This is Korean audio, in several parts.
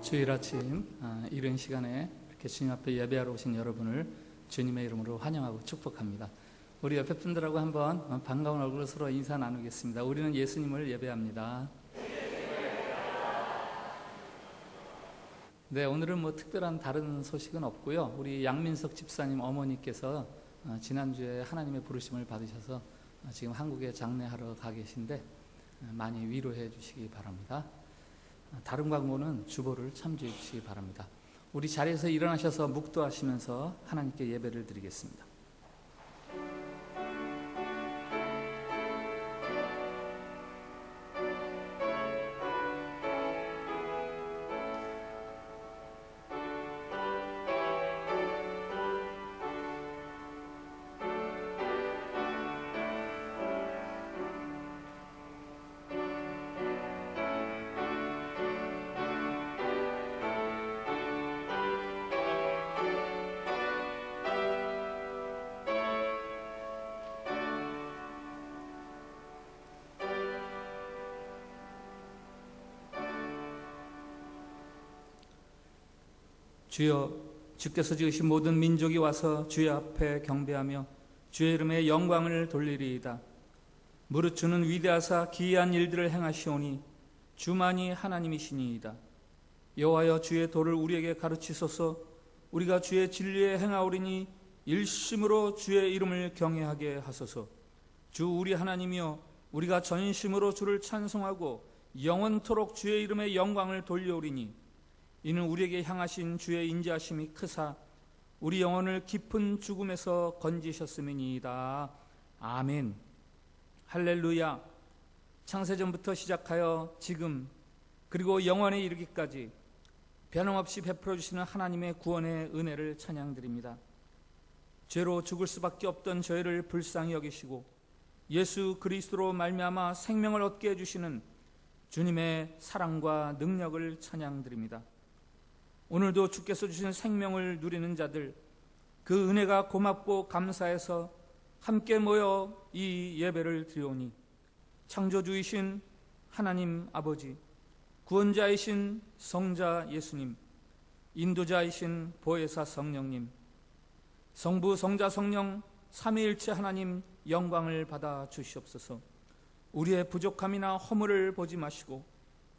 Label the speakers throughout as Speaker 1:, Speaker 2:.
Speaker 1: 주일 아침 이른 시간에 이렇게 주님 앞에 예배하러 오신 여러분을 주님의 이름으로 환영하고 축복합니다. 우리 옆에 분들하고 한번 반가운 얼굴로 서로 인사 나누겠습니다. 우리는 예수님을 예배합니다. 네, 오늘은 특별한 다른 소식은 없고요. 우리 양민석 집사님 어머니께서 지난주에 하나님의 부르심을 받으셔서 지금 한국에 장례하러 가 계신데 많이 위로해 주시기 바랍니다. 다른 광고는 주보를 참조해 주시기 바랍니다. 우리 자리에서 일어나셔서 묵도하시면서 하나님께 예배를 드리겠습니다. 주여, 주께서 지으신 모든 민족이 와서 주의 앞에 경배하며 주의 이름에 영광을 돌리리이다. 무릇 주는 위대하사 기이한 일들을 행하시오니 주만이 하나님이시니이다. 여호와여, 주의 도를 우리에게 가르치소서. 우리가 주의 진리에 행하오리니 일심으로 주의 이름을 경외하게 하소서. 주 우리 하나님이여, 우리가 전심으로 주를 찬송하고 영원토록 주의 이름에 영광을 돌려오리니 이는 우리에게 향하신 주의 인자하심이 크사 우리 영혼을 깊은 죽음에서 건지셨음이니이다. 아멘. 할렐루야. 창세전부터 시작하여 지금 그리고 영원에 이르기까지 변함없이 베풀어 주시는 하나님의 구원의 은혜를 찬양드립니다. 죄로 죽을 수밖에 없던 저희를 불쌍히 여기시고 예수 그리스도로 말미암아 생명을 얻게 해주시는 주님의 사랑과 능력을 찬양드립니다. 오늘도 주께서 주신 생명을 누리는 자들, 그 은혜가 고맙고 감사해서 함께 모여 이 예배를 드리오니 창조주이신 하나님 아버지, 구원자이신 성자 예수님, 인도자이신 보혜사 성령님, 성부 성자 성령 삼위일체 하나님 영광을 받아 주시옵소서. 우리의 부족함이나 허물을 보지 마시고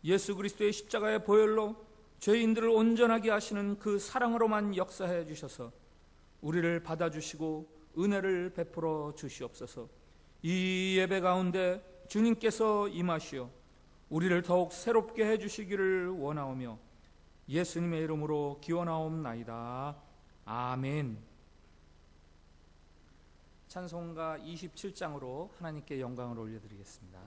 Speaker 1: 예수 그리스도의 십자가의 보혈로 죄인들을 온전하게 하시는 그 사랑으로만 역사해 주셔서 우리를 받아주시고 은혜를 베풀어 주시옵소서. 이 예배 가운데 주님께서 임하시어 우리를 더욱 새롭게 해주시기를 원하오며 예수님의 이름으로 기원하옵나이다. 아멘. 찬송가 27장으로 하나님께 영광을 올려드리겠습니다.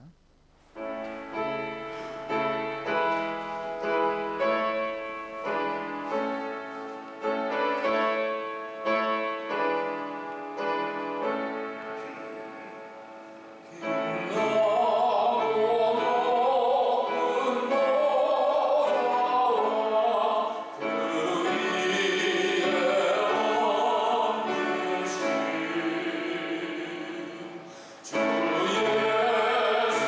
Speaker 2: 주 예수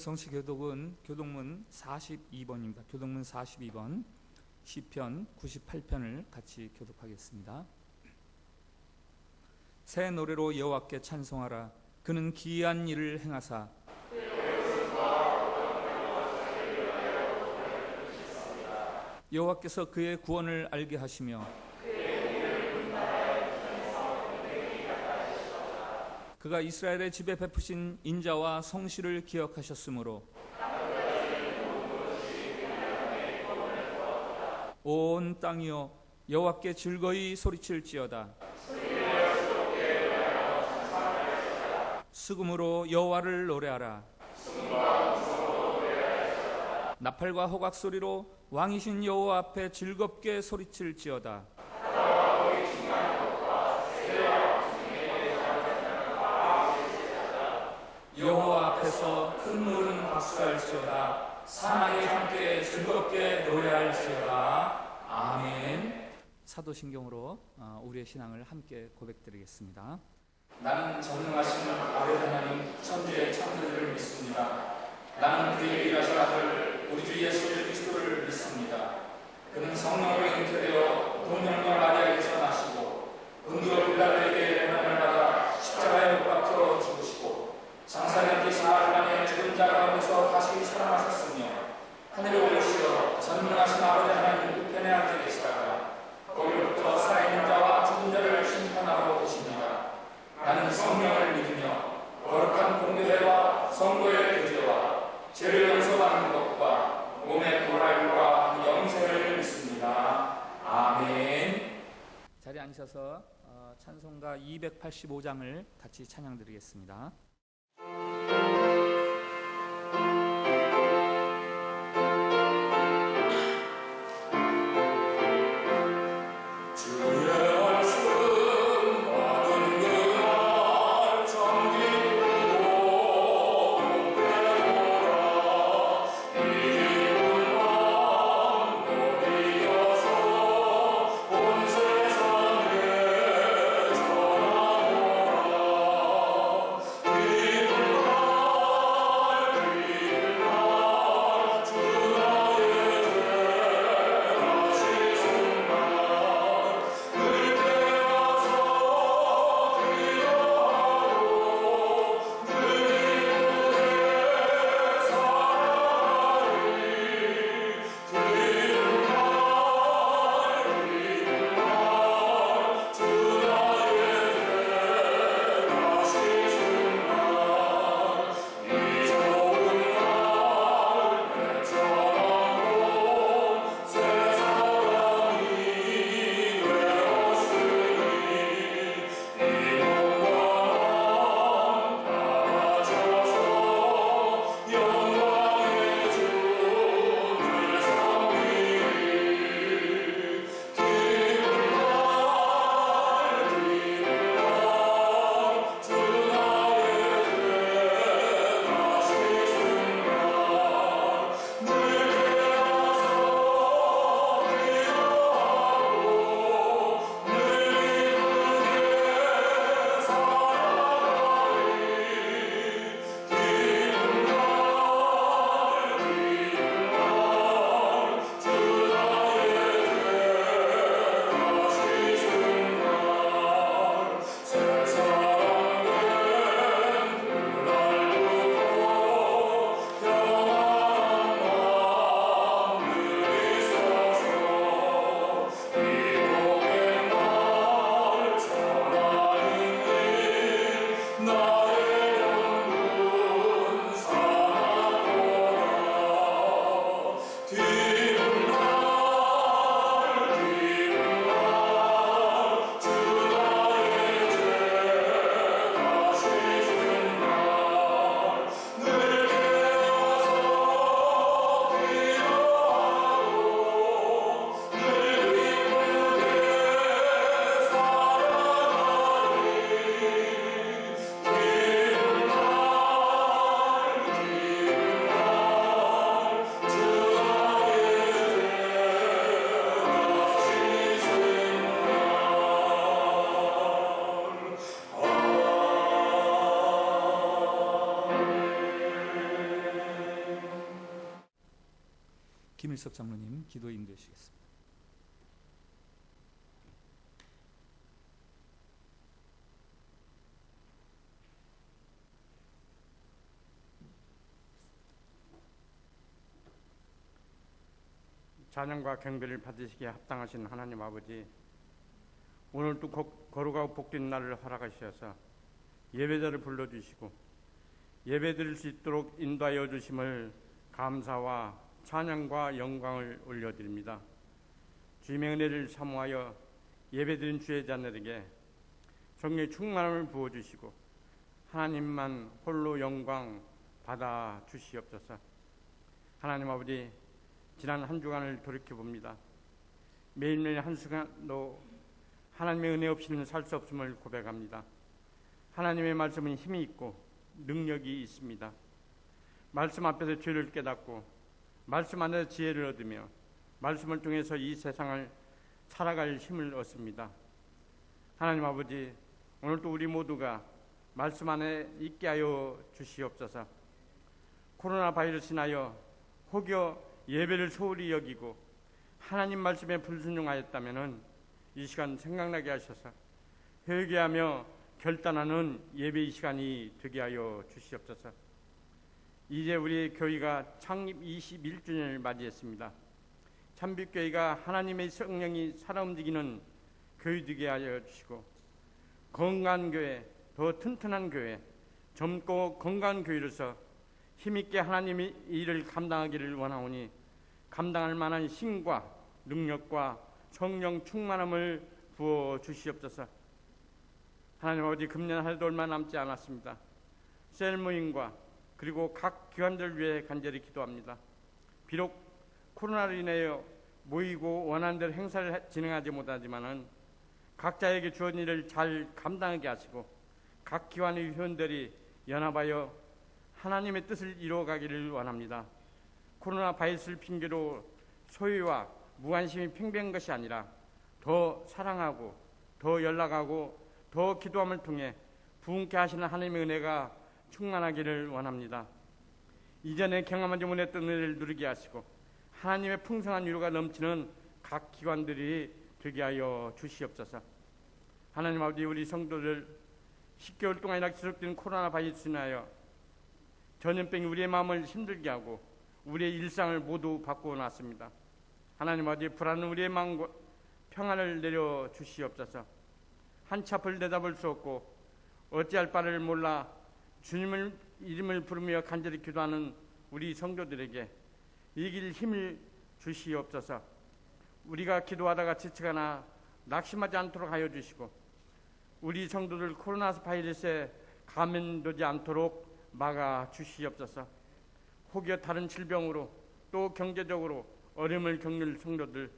Speaker 1: 성취교독은 교독문 42번입니다. 교독문 42번 시편 98편을 같이 교독하겠습니다. 새 노래로 여호와께 찬송하라. 그는 기이한 일을 행하사 여호와께서 그의 구원을 알게 하시며 그가 이스라엘의 집에 베푸신 인자와 성실을 기억하셨으므로 온 땅이여 여호와께 즐거이 소리칠지어다. 수금으로 여호와를 노래하라. 나팔과 호각 소리로 왕이신 여호와 앞에 즐겁게 소리칠지어다. 여호와 앞에서 큰 물은 박수할지어다. 사막에 함께 즐겁게 노래할지어다. 아멘. 사도신경으로 우리의 신앙을 함께 고백드리겠습니다. 나는 전능하신 아베 하나님 천지의 창조주를 믿습니다. 나는 그의 일하신 아들 우리 주 예수 그리스도를 믿습니다. 그는 성령으로 잉태되어 동정녀 마리아에게서 나시고 본디오 빌라도에게 고난을 받아 십자가에 못 박혀 죽으시고 장사된 지 사흘 만에 죽은 자 가운데서 다시 살아나셨으며 하늘에 올리시어 전능하신 아버지 하나님 우편에 앉아 계시다가 거기로부터 살아있는 자와 죽은 자를 심판하러 오십니다. 나는 성령을 믿으며 거룩한 공교회와 성도의 교제와 죄를 용서받는 것과 몸의 부활과 영생을 믿습니다. 아멘. 자리에 앉으셔서 찬송가 285장을 같이 찬양드리겠습니다.
Speaker 2: 기쁨과
Speaker 1: 김일석 장로님 기도 인도해 주시겠습니다.
Speaker 2: 찬양과 경배를 받으시기에 합당하신 하나님 아버지, 오늘도 거룩하고 복된 날을 허락하셔서 예배자를 불러주시고 예배드릴 수 있도록 인도하여 주심을 감사와 찬양과 영광을 올려드립니다. 주님의 은혜를 사모하여 예배드린 주의 자녀에게 성령의 충만함을 부어주시고 하나님만 홀로 영광 받아 주시옵소서. 하나님 아버지, 지난 한 주간을 돌이켜봅니다. 매일매일 한순간도 하나님의 은혜 없이는 살 수 없음을 고백합니다. 하나님의 말씀은 힘이 있고 능력이 있습니다. 말씀 앞에서 죄를 깨닫고 말씀 안에서 지혜를 얻으며 말씀을 통해서 이 세상을 살아갈 힘을 얻습니다. 하나님 아버지, 오늘도 우리 모두가 말씀 안에 있게 하여 주시옵소서. 코로나 바이러스 인하여 혹여 예배를 소홀히 여기고 하나님 말씀에 불순종하였다면 이 시간 생각나게 하셔서 회개하며 결단하는 예배의 시간이 되게 하여 주시옵소서. 이제 우리 교회가 창립 21주년을 맞이했습니다. 참빛교회가 하나님의 성령이 살아 움직이는 교회 되게 하여 주시고 건강한 교회, 더 튼튼한 교회, 젊고 건강한 교회로서 힘있게 하나님의 일을 감당하기를 원하오니 감당할 만한 힘과 능력과 성령 충만함을 부어 주시옵소서. 하나님 아버지, 금년 한 해도 얼마 남지 않았습니다. 셀 모임과 그리고 각 기관들 위해 간절히 기도합니다. 비록 코로나로 인하여 모이고 원하는 대로 행사를 진행하지 못하지만은 각자에게 주어진 일을 잘 감당하게 하시고 각 기관의 회원들이 연합하여 하나님의 뜻을 이루어가기를 원합니다. 코로나 바이러스를 핑계로 소유와 무관심이 팽배한 것이 아니라 더 사랑하고 더 연락하고 더 기도함을 통해 부흥케 하시는 하나님의 은혜가 충만하기를 원합니다. 이전에 경험하지 못했던 은혜를 누리게 하시고 하나님의 풍성한 위로가 넘치는 각 기관들이 되게 하여 주시옵소서. 하나님 아버지, 우리 성도들 10개월 동안이나 지속되는 코로나 바이러스로 인하여 전염병이 우리의 마음을 힘들게 하고 우리의 일상을 모두 바꾸어 놨습니다. 하나님 아버지, 불안한 우리의 마음과 평안을 내려 주시옵소서. 한치 앞을 내다볼 수 없고 어찌할 바를 몰라 주님을 이름을 부르며 간절히 기도하는 우리 성도들에게 이길 힘을 주시옵소서. 우리가 기도하다가 지치거나 낙심하지 않도록 하여 주시고 우리 성도들 코로나 바이러스에 감염되지 않도록 막아 주시옵소서. 혹여 다른 질병으로 또 경제적으로 어려움을 겪는 성도들,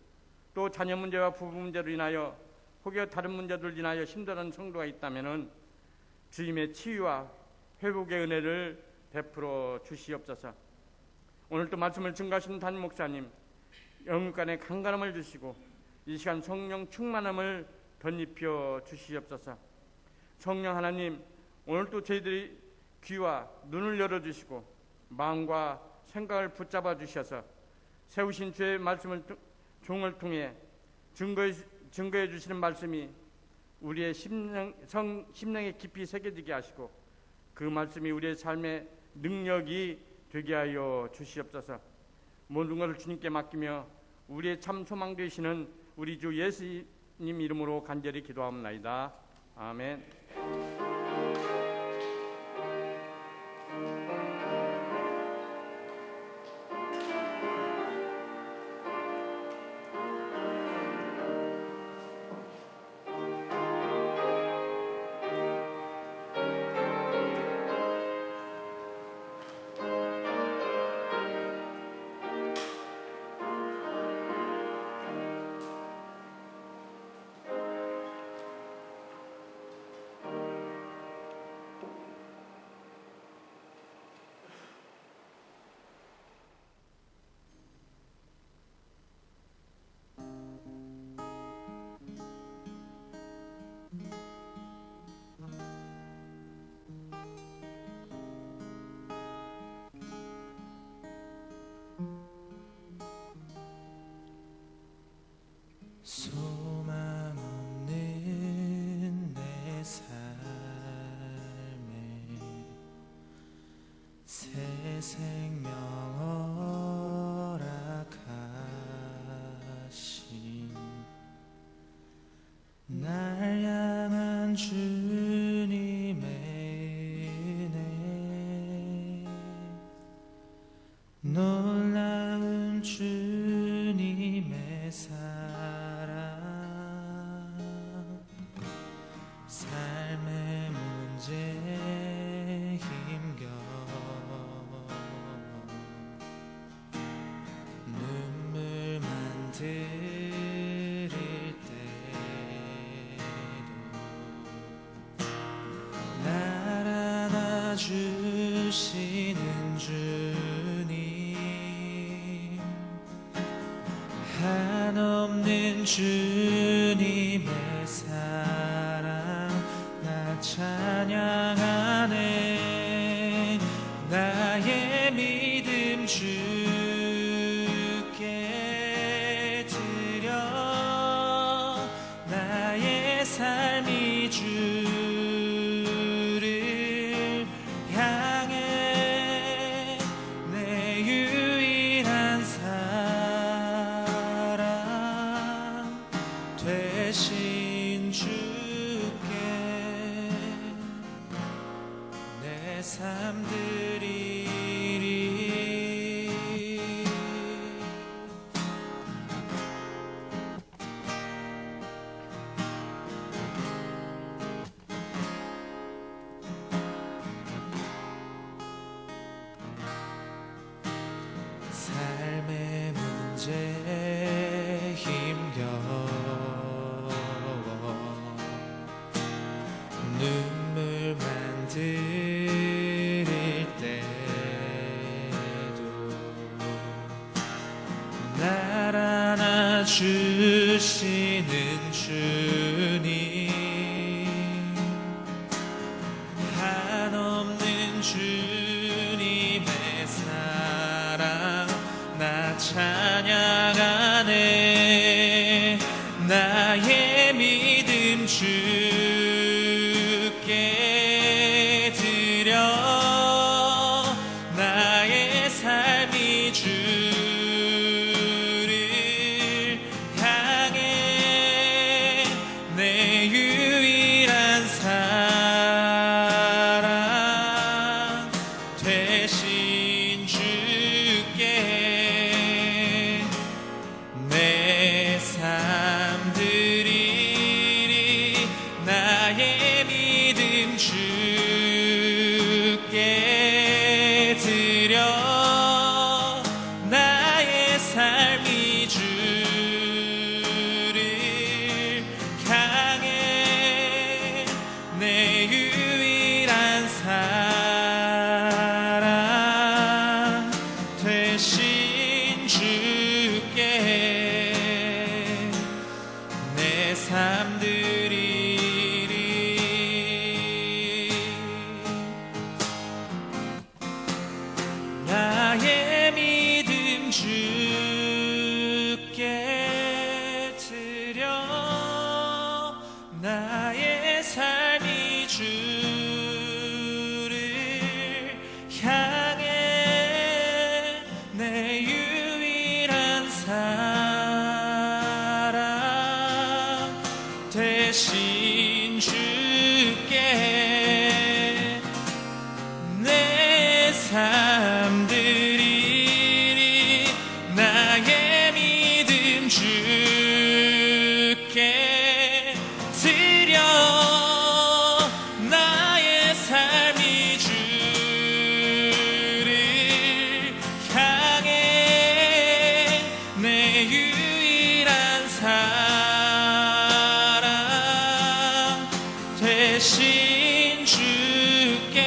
Speaker 2: 또 자녀 문제와 부부 문제로 인하여 혹여 다른 문제들 인하여 힘들어하는 성도가 있다면 주님의 치유와 회복의 은혜를 베풀어 주시옵소서. 오늘도 말씀을 증거하신 담임 목사님 영육간에 강건함을 주시고 이 시간 성령 충만함을 덧입혀 주시옵소서. 성령 하나님, 오늘도 저희들이 귀와 눈을 열어주시고 마음과 생각을 붙잡아 주셔서 세우신 주의 말씀을 종을 통해 증거해 주시는 말씀이 우리의 심령에 깊이 새겨지게 하시고 그 말씀이 우리의 삶의 능력이 되게 하여 주시옵소서. 모든 것을 주님께 맡기며 우리의 참 소망 되시는 우리 주 예수님 이름으로 간절히 기도하옵나이다. 아멘.
Speaker 3: 생명 허락하신 날 향한 주님의 은혜, 놀라운 주님의 사랑, 삶의 문제에 힘겨 눈물만 들일 때도 날 안아주시는 주님, 한없는 주님의 사랑 나 찬양하네. 나의 믿음 주께 드려, 나의 삶이 주를 향해 내 유일한 사랑 되신 주께 내 삶 드리리. 삶의 문제에 힘겨워 눈물만 들일 때도 날 안아주시는 주님, 한없는 주님의 사랑 나 찬양하네. 나의 믿음 주께 드려, 나의 삶이 주를 향해 내 유일한 사랑 되신 주께 내 삶 드리리. 나의 믿음 주께 드려, 나의 삶이 주를 향해 내 유일한 사랑 되신 주께 내 삶 드리리. 나의 믿음 주께 드려, 나의 삶이 주를 향해 내 유일한 사랑 되신 주께 내 삶 드리리. 나의 믿음 주께 드려, 나의 삶이 주를 향해 내 유일한 사랑 되신 주께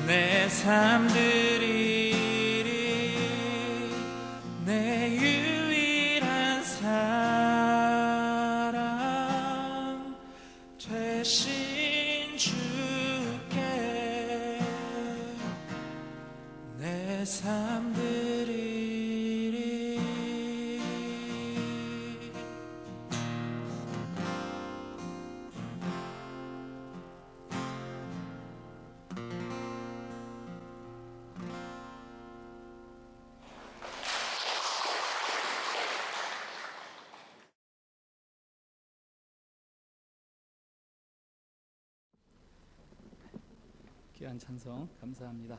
Speaker 3: 내 삶 드리리. 내 유일한 사랑 되신 주께 내 삶 드리리.
Speaker 1: 귀한 찬송 감사합니다.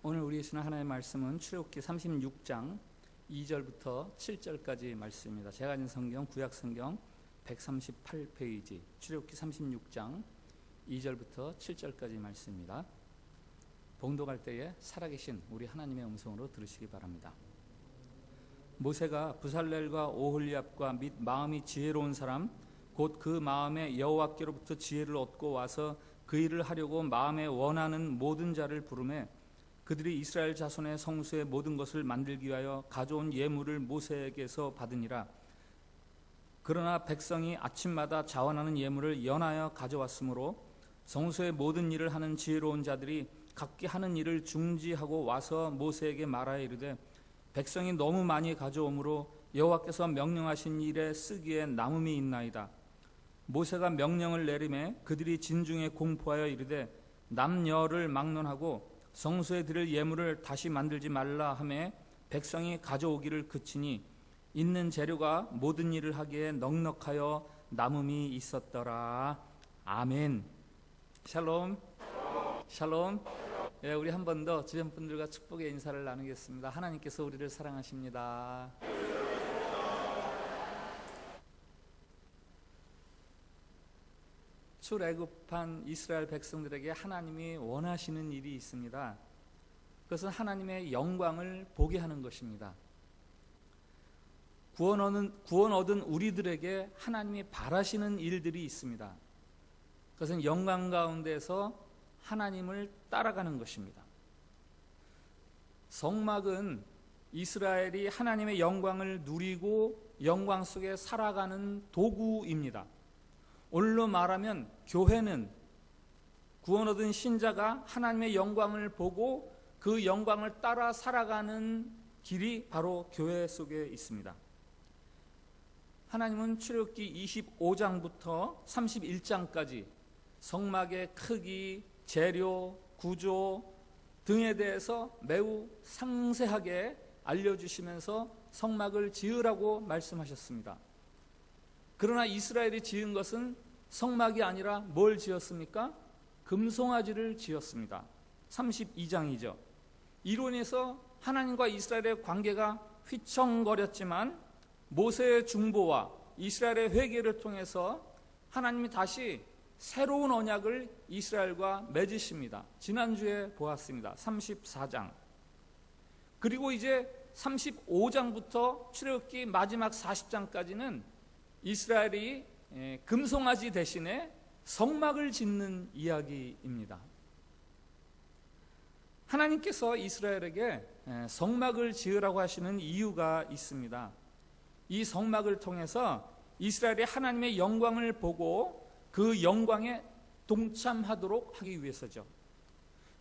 Speaker 1: 오늘 우리 주시는 하나님의 말씀은 출애굽기 36장 2절부터 7절까지 말씀입니다. 제가 가진 성경 구약 성경 138페이지 출애굽기 36장 2절부터 7절까지 말씀입니다. 봉독할 때에 살아계신 우리 하나님의 음성으로 들으시기 바랍니다. 모세가 부살렐과 오홀리압과 및 마음이 지혜로운 사람 곧 그 마음에 여호와께로부터 지혜를 얻고 와서 그 일을 하려고 마음에 원하는 모든 자를 부르매 그들이 이스라엘 자손의 성소의 모든 것을 만들기 위하여 가져온 예물을 모세에게서 받으니라. 그러나 백성이 아침마다 자원하는 예물을 연하여 가져왔으므로 성소의 모든 일을 하는 지혜로운 자들이 각기 하는 일을 중지하고 와서 모세에게 말하여 이르되 백성이 너무 많이 가져오므로 여호와께서 명령하신 일에 쓰기에 남음이 있나이다. 모세가 명령을 내리매 그들이 진중에 공포하여 이르되 남녀를 막론하고 성소에 드릴 예물을 다시 만들지 말라 하매 백성이 가져오기를 그치니 있는 재료가 모든 일을 하기에 넉넉하여 남음이 있었더라. 아멘. 샬롬. 샬롬. 예, 우리 한 번 더 주변 분들과 축복의 인사를 나누겠습니다. 하나님께서 우리를 사랑하십니다. 출애굽한 이스라엘 백성들에게 하나님이 원하시는 일이 있습니다. 그것은 하나님의 영광을 보게 하는 것입니다. 구원 얻은 우리들에게 하나님이 바라시는 일들이 있습니다. 그것은 영광 가운데서 하나님을 따라가는 것입니다. 성막은 이스라엘이 하나님의 영광을 누리고 영광 속에 살아가는 도구입니다. 오늘로 말하면 교회는 구원 얻은 신자가 하나님의 영광을 보고 그 영광을 따라 살아가는 길이 바로 교회 속에 있습니다. 하나님은 출애굽기 25장부터 31장까지 성막의 크기, 재료, 구조 등에 대해서 매우 상세하게 알려주시면서 성막을 지으라고 말씀하셨습니다. 그러나 이스라엘이 지은 것은 성막이 아니라 뭘 지었습니까? 금송아지를 지었습니다. 32장이죠. 이론에서 하나님과 이스라엘의 관계가 휘청거렸지만 모세의 중보와 이스라엘의 회개를 통해서 하나님이 다시 새로운 언약을 이스라엘과 맺으십니다. 지난주에 보았습니다. 34장. 그리고 이제 35장부터 출애굽기 마지막 40장까지는 이스라엘이 금송아지 대신에 성막을 짓는 이야기입니다. 하나님께서 이스라엘에게 성막을 지으라고 하시는 이유가 있습니다. 이 성막을 통해서 이스라엘이 하나님의 영광을 보고 그 영광에 동참하도록 하기 위해서죠.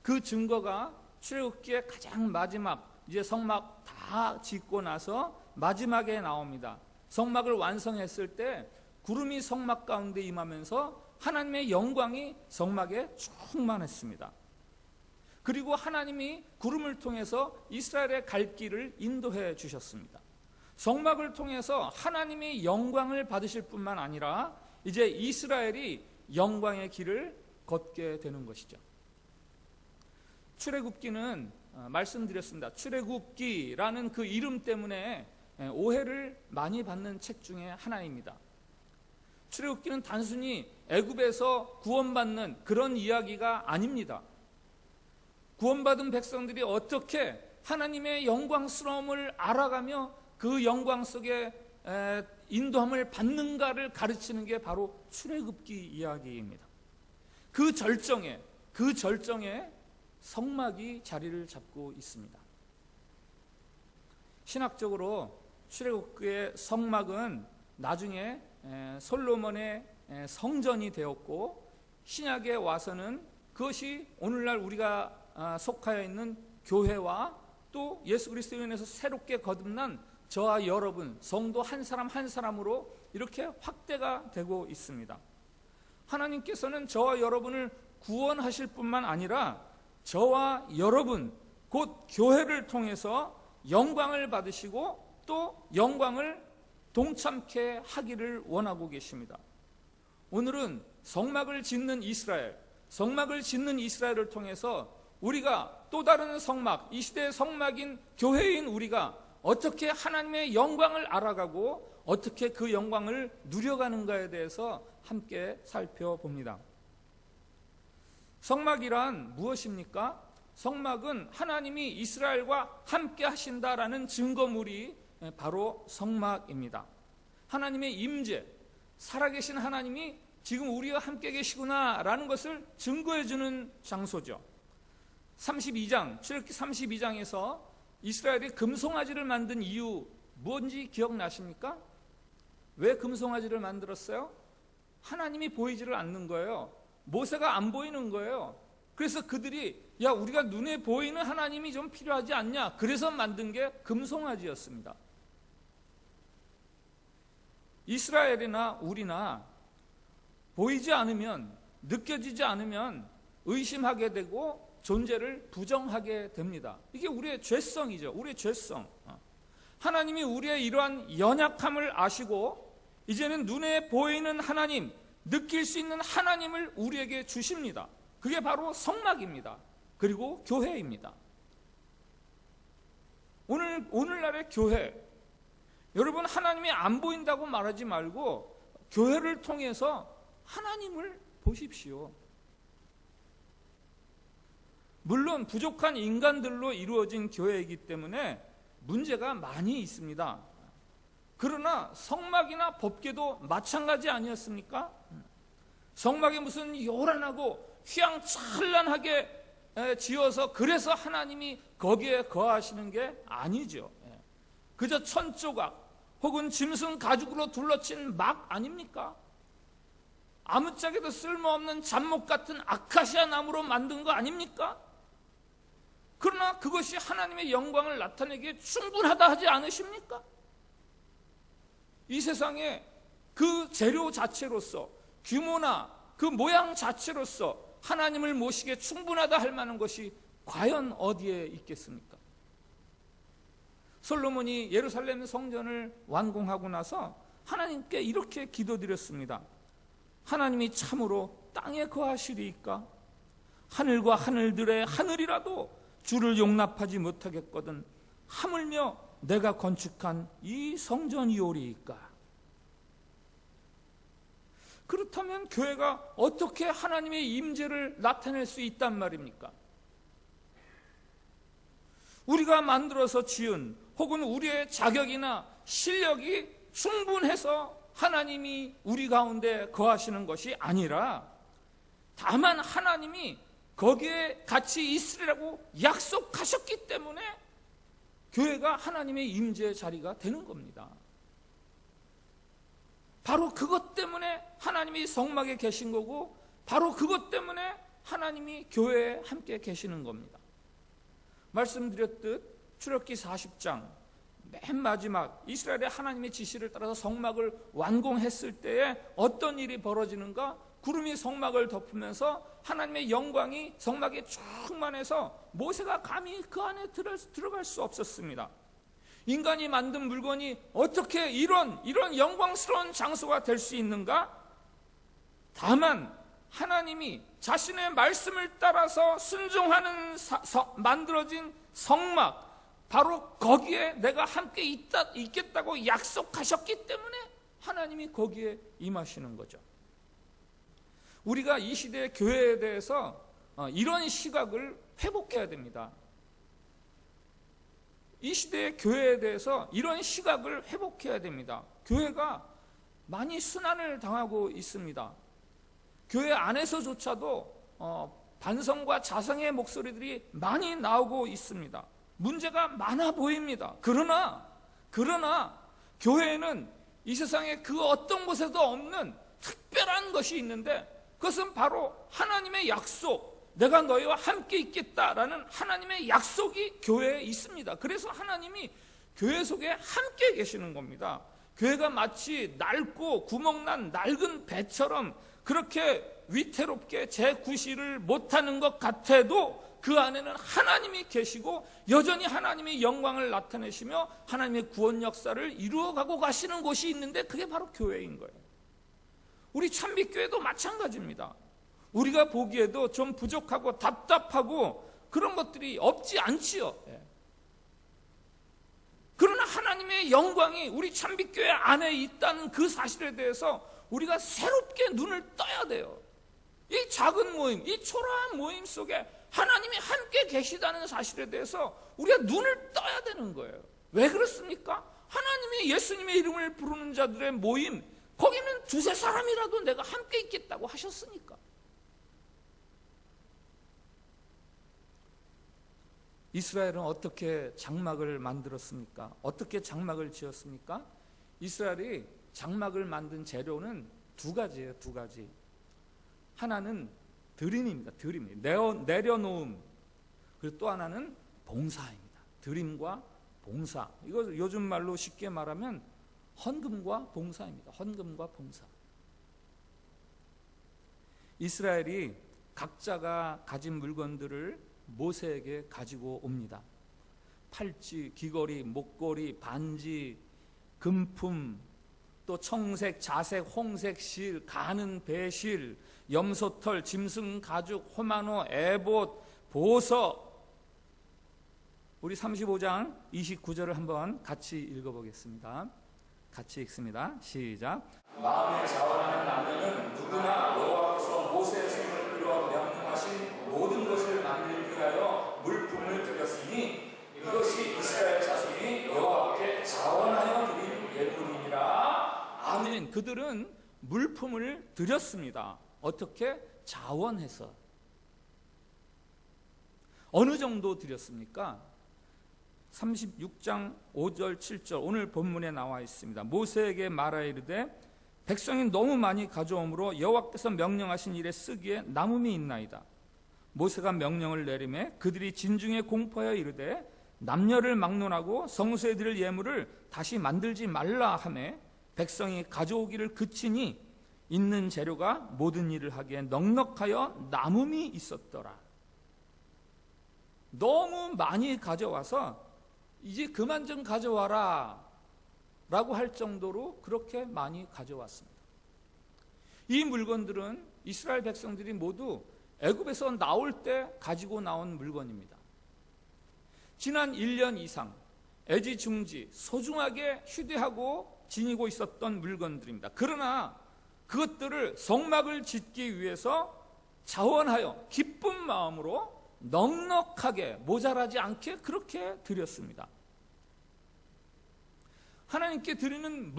Speaker 1: 그 증거가 출애굽기의 가장 마지막, 이제 성막 다 짓고 나서 마지막에 나옵니다. 성막을 완성했을 때 구름이 성막 가운데 임하면서 하나님의 영광이 성막에 충만했습니다. 그리고 하나님이 구름을 통해서 이스라엘의 갈 길을 인도해 주셨습니다. 성막을 통해서 하나님이 영광을 받으실 뿐만 아니라 이제 이스라엘이 영광의 길을 걷게 되는 것이죠. 출애굽기는 말씀드렸습니다. 출애굽기라는 그 이름 때문에 오해를 많이 받는 책 중에 하나입니다. 출애굽기는 단순히 애굽에서 구원받는 그런 이야기가 아닙니다. 구원받은 백성들이 어떻게 하나님의 영광스러움을 알아가며 그 영광 속에 인도함을 받는가를 가르치는 게 바로 출애굽기 이야기입니다. 그 절정에 성막이 자리를 잡고 있습니다. 신학적으로 출애굽기의 성막은 나중에 솔로몬의 성전이 되었고 신약에 와서는 그것이 오늘날 우리가 속하여 있는 교회와 또 예수 그리스도로 인해서 새롭게 거듭난 저와 여러분 성도 한 사람 한 사람으로 이렇게 확대가 되고 있습니다. 하나님께서는 저와 여러분을 구원하실 뿐만 아니라 저와 여러분 곧 교회를 통해서 영광을 받으시고 또 영광을 동참케 하기를 원하고 계십니다. 오늘은 성막을 짓는 이스라엘, 성막을 짓는 이스라엘을 통해서 우리가 또 다른 성막, 이 시대의 성막인 교회인 우리가 어떻게 하나님의 영광을 알아가고 어떻게 그 영광을 누려가는가에 대해서 함께 살펴봅니다. 성막이란 무엇입니까? 성막은 하나님이 이스라엘과 함께 하신다라는 증거물이 바로 성막입니다. 하나님의 임재, 살아계신 하나님이 지금 우리와 함께 계시구나라는 것을 증거해주는 장소죠. 32장, 출애굽기 32장에서 이스라엘이 금송아지를 만든 이유 뭔지 기억나십니까? 왜 금송아지를 만들었어요? 하나님이 보이지를 않는 거예요. 모세가 안 보이는 거예요. 그래서 그들이 야, 우리가 눈에 보이는 하나님이 좀 필요하지 않냐? 그래서 만든 게 금송아지였습니다. 이스라엘이나 우리나 보이지 않으면, 느껴지지 않으면 의심하게 되고 존재를 부정하게 됩니다. 이게 우리의 죄성이죠. 우리의 죄성. 하나님이 우리의 이러한 연약함을 아시고 이제는 눈에 보이는 하나님, 느낄 수 있는 하나님을 우리에게 주십니다. 그게 바로 성막입니다. 그리고 교회입니다. 오늘날의 교회, 여러분, 하나님이 안 보인다고 말하지 말고 교회를 통해서 하나님을 보십시오. 물론 부족한 인간들로 이루어진 교회이기 때문에 문제가 많이 있습니다. 그러나 성막이나 법궤도 마찬가지 아니었습니까? 성막이 무슨 요란하고 휘황찬란하게 지어서 그래서 하나님이 거기에 거하시는 게 아니죠. 그저 천조각 혹은 짐승 가죽으로 둘러친 막 아닙니까? 아무짝에도 쓸모없는 잡목 같은 아카시아 나무로 만든 거 아닙니까? 그러나 그것이 하나님의 영광을 나타내기에 충분하다 하지 않으십니까? 이 세상에 그 재료 자체로서, 규모나 그 모양 자체로서 하나님을 모시기에 충분하다 할 만한 것이 과연 어디에 있겠습니까? 솔로몬이 예루살렘 성전을 완공하고 나서 하나님께 이렇게 기도드렸습니다. 하나님이 참으로 땅에 거하시리이까? 하늘과 하늘들의 하늘이라도 주를 용납하지 못하겠거든 하물며 내가 건축한 이 성전이오리이까? 그렇다면 교회가 어떻게 하나님의 임재를 나타낼 수 있단 말입니까? 우리가 만들어서 지은 혹은 우리의 자격이나 실력이 충분해서 하나님이 우리 가운데 거하시는 것이 아니라 다만 하나님이 거기에 같이 있으리라고 약속하셨기 때문에 교회가 하나님의 임재 자리가 되는 겁니다. 바로 그것 때문에 하나님이 성막에 계신 거고 바로 그것 때문에 하나님이 교회에 함께 계시는 겁니다. 말씀드렸듯 출애굽기 40장 맨 마지막 이스라엘의 하나님의 지시를 따라서 성막을 완공했을 때에 어떤 일이 벌어지는가? 구름이 성막을 덮으면서 하나님의 영광이 성막에 충만해서 모세가 감히 그 안에 들어갈 수 없었습니다. 인간이 만든 물건이 어떻게 이런 영광스러운 장소가 될 수 있는가? 다만 하나님이 자신의 말씀을 따라서 순종하는 만들어진 성막, 바로 거기에 내가 함께 있겠다고 약속하셨기 때문에 하나님이 거기에 임하시는 거죠. 우리가 이 시대의 교회에 대해서 이런 시각을 회복해야 됩니다. 이 시대의 교회에 대해서 이런 시각을 회복해야 됩니다. 교회가 많이 순환을 당하고 있습니다. 교회 안에서조차도 반성과 자성의 목소리들이 많이 나오고 있습니다. 문제가 많아 보입니다. 그러나 교회에는 이 세상에 그 어떤 곳에도 없는 특별한 것이 있는데 그것은 바로 하나님의 약속, 내가 너희와 함께 있겠다라는 하나님의 약속이 교회에 있습니다. 그래서 하나님이 교회 속에 함께 계시는 겁니다. 교회가 마치 낡고 구멍난 낡은 배처럼 그렇게 위태롭게 재구실을 못하는 것 같아도 그 안에는 하나님이 계시고 여전히 하나님의 영광을 나타내시며 하나님의 구원 역사를 이루어가고 가시는 곳이 있는데 그게 바로 교회인 거예요. 우리 찬빛교회도 마찬가지입니다.
Speaker 4: 우리가 보기에도 좀 부족하고 답답하고 그런 것들이 없지 않지요. 그러나 하나님의 영광이 우리 참빛교회 안에 있다는 그 사실에 대해서 우리가 새롭게 눈을 떠야 돼요. 이 작은 모임, 이 초라한 모임 속에 하나님이 함께 계시다는 사실에 대해서 우리가 눈을 떠야 되는 거예요. 왜 그렇습니까? 하나님이 예수님의 이름을 부르는 자들의 모임, 거기는 두세 사람이라도 내가 함께 있겠다고 하셨으니까. 이스라엘은 어떻게 장막을 만들었습니까? 어떻게 장막을 지었습니까? 이스라엘이 장막을 만든 재료는 두 가지예요. 두 가지. 하나는 드림입니다. 드림. 내려놓음. 그리고 또 하나는 봉사입니다. 드림과 봉사. 이거 요즘 말로 쉽게 말하면 헌금과 봉사입니다. 헌금과 봉사. 이스라엘이 각자가 가진 물건들을 모세에게 가지고 옵니다. 팔찌, 귀걸이, 목걸이, 반지, 금품, 또 청색, 자색, 홍색 실, 가는 배실, 염소털, 짐승 가죽, 호마노, 에봇, 보석. 우리 35장 29절을 한번 같이 읽어보겠습니다. 같이 읽습니다. 시작. 마음에 자원하는 남녀는 누구나 여호와께서 모세의 손을 끌어 명령하신 모든 것을 만들기 위하여 물품을 드렸으니 이것이 이스라엘 자손이 여호와께 자원하여 드린 예물이니라. 아멘. 그들은 물품을 드렸습니다. 어떻게? 자원해서. 어느 정도 드렸습니까? 36장 5절 7절 오늘 본문에 나와 있습니다. 모세에게 말하 이르되 백성이 너무 많이 가져오므로 여호와께서 명령하신 일에 쓰기에 남음이 있나이다. 모세가 명령을 내리매 그들이 진중에 공포하여 이르되 남녀를 막론하고 성소에 드릴 예물을 다시 만들지 말라 하매 백성이 가져오기를 그치니 있는 재료가 모든 일을 하기에 넉넉하여 남음이 있었더라. 너무 많이 가져와서 이제 그만 좀 가져와라 라고 할 정도로 그렇게 많이 가져왔습니다. 이 물건들은 이스라엘 백성들이 모두 애굽에서 나올 때 가지고 나온 물건입니다. 지난 1년 이상 애지중지 소중하게 휴대하고 지니고 있었던 물건들입니다. 그러나 그것들을 성막을 짓기 위해서 자원하여 기쁜 마음으로 넉넉하게 모자라지 않게 그렇게 드렸습니다. 하나님께 드리는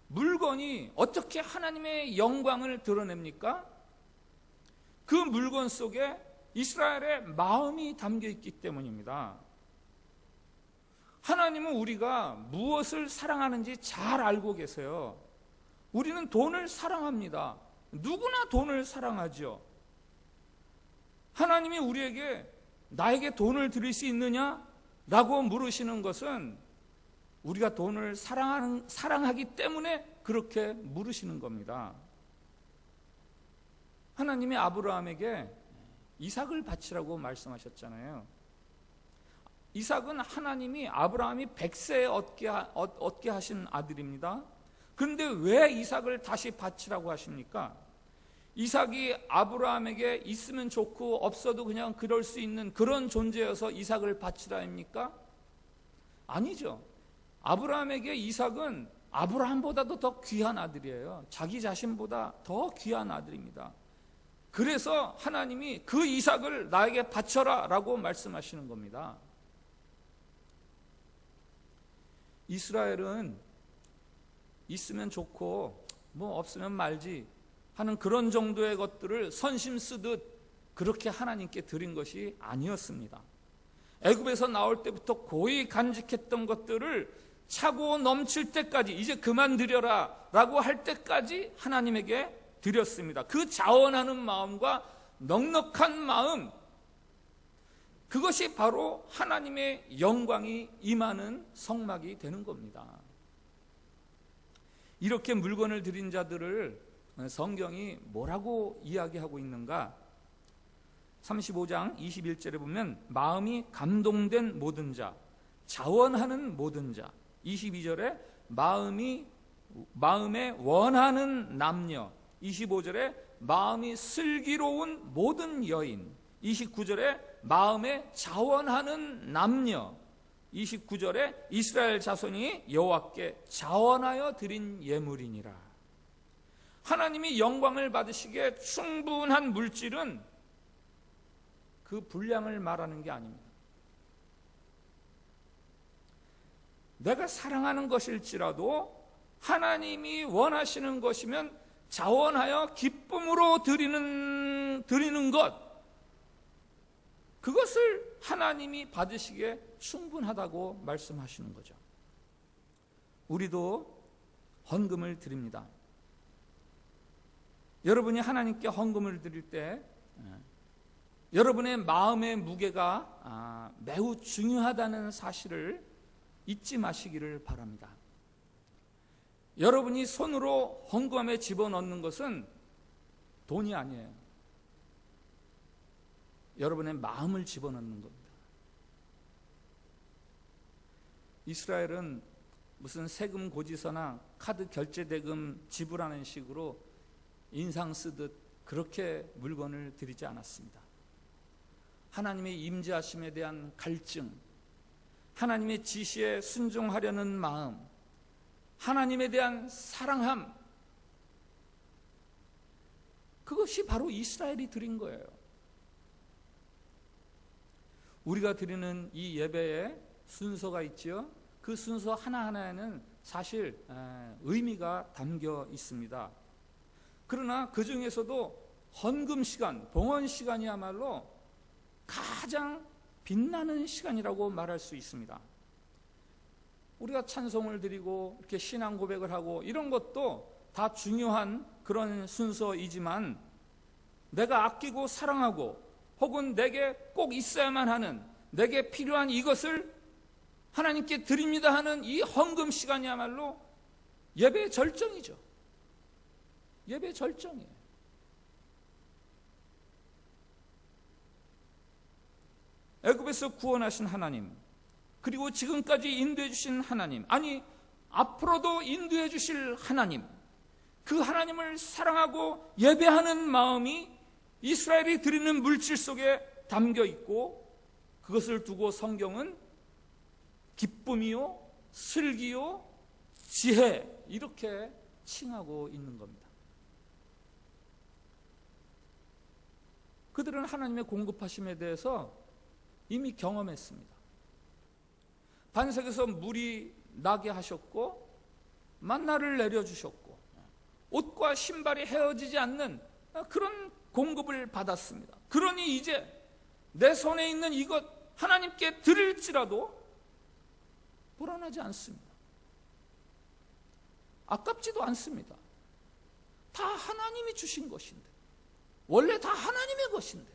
Speaker 4: 물건이 어떻게 하나님의 영광을 드러냅니까? 그 물건 속에 이스라엘의 마음이 담겨 있기 때문입니다. 하나님은 우리가 무엇을 사랑하는지 잘 알고 계세요. 우리는 돈을 사랑합니다. 누구나 돈을 사랑하죠. 하나님이 우리에게 나에게 돈을 드릴 수 있느냐? 라고 물으시는 것은 우리가 돈을 사랑하기 때문에 그렇게 물으시는 겁니다. 하나님이 아브라함에게 이삭을 바치라고 말씀하셨잖아요. 이삭은 하나님이 아브라함이 100세에 얻게 하신 아들입니다. 그런데 왜 이삭을 다시 바치라고 하십니까? 이삭이 아브라함에게 있으면 좋고 없어도 그냥 그럴 수 있는 그런 존재여서 이삭을 바치라 합니까? 아니죠. 아브라함에게 이삭은 아브라함보다도 더 귀한 아들이에요. 자기 자신보다 더 귀한 아들입니다. 그래서 하나님이 그 이삭을 나에게 바쳐라 라고 말씀하시는 겁니다. 이스라엘은 있으면 좋고 뭐 없으면 말지 하는 그런 정도의 것들을 선심 쓰듯 그렇게 하나님께 드린 것이 아니었습니다. 애굽에서 나올 때부터 고이 간직했던 것들을 차고 넘칠 때까지 이제 그만 드려라 라고 할 때까지 하나님에게 드렸습니다. 그 자원하는 마음과 넉넉한 마음, 그것이 바로 하나님의 영광이 임하는 성막이 되는 겁니다. 이렇게 물건을 드린 자들을 성경이 뭐라고 이야기하고 있는가? 35장 21절에 보면 마음이 감동된 모든 자, 자원하는 모든 자. 22절에 마음에 원하는 남녀, 25절에 마음이 슬기로운 모든 여인, 29절에 마음에 자원하는 남녀, 29절에 이스라엘 자손이 여호와께 자원하여 드린 예물이니라. 하나님이 영광을 받으시기에 충분한 물질은 그 분량을 말하는 게 아닙니다. 내가 사랑하는 것일지라도 하나님이 원하시는 것이면 자원하여 기쁨으로 드리는 것, 그것을 하나님이 받으시기에 충분하다고 말씀하시는 거죠. 우리도 헌금을 드립니다. 여러분이 하나님께 헌금을 드릴 때 여러분의 마음의 무게가 매우 중요하다는 사실을 잊지 마시기를 바랍니다. 여러분이 손으로 헌금함에 집어넣는 것은 돈이 아니에요. 여러분의 마음을 집어넣는 겁니다. 이스라엘은 무슨 세금 고지서나 카드 결제 대금 지불하는 식으로 인상 쓰듯 그렇게 물건을 드리지 않았습니다. 하나님의 임재하심에 대한 갈증, 하나님의 지시에 순종하려는 마음, 하나님에 대한 사랑함, 그것이 바로 이스라엘이 드린 거예요. 우리가 드리는 이 예배에 순서가 있지요. 그 순서 하나하나에는 사실 의미가 담겨 있습니다. 그러나 그 중에서도 헌금 시간, 봉헌 시간이야말로 가장 빛나는 시간이라고 말할 수 있습니다. 우리가 찬송을 드리고 이렇게 신앙 고백을 하고 이런 것도 다 중요한 그런 순서이지만, 내가 아끼고 사랑하고 혹은 내게 꼭 있어야만 하는, 내게 필요한 이것을 하나님께 드립니다 하는 이 헌금 시간이야말로 예배의 절정이죠. 예배의 절정이에요. 애굽에서 구원하신 하나님, 그리고 지금까지 인도해 주신 하나님, 아니 앞으로도 인도해 주실 하나님, 그 하나님을 사랑하고 예배하는 마음이 이스라엘이 드리는 물질 속에 담겨 있고, 그것을 두고 성경은 기쁨이요, 슬기요, 지혜, 이렇게 칭하고 있는 겁니다. 그들은 하나님의 공급하심에 대해서 이미 경험했습니다. 반석에서 물이 나게 하셨고 만나를 내려주셨고 옷과 신발이 헤어지지 않는 그런 공급을 받았습니다. 그러니 이제 내 손에 있는 이것 하나님께 드릴지라도 불안하지 않습니다. 아깝지도 않습니다. 다 하나님이 주신 것인데, 원래 다 하나님의 것인데.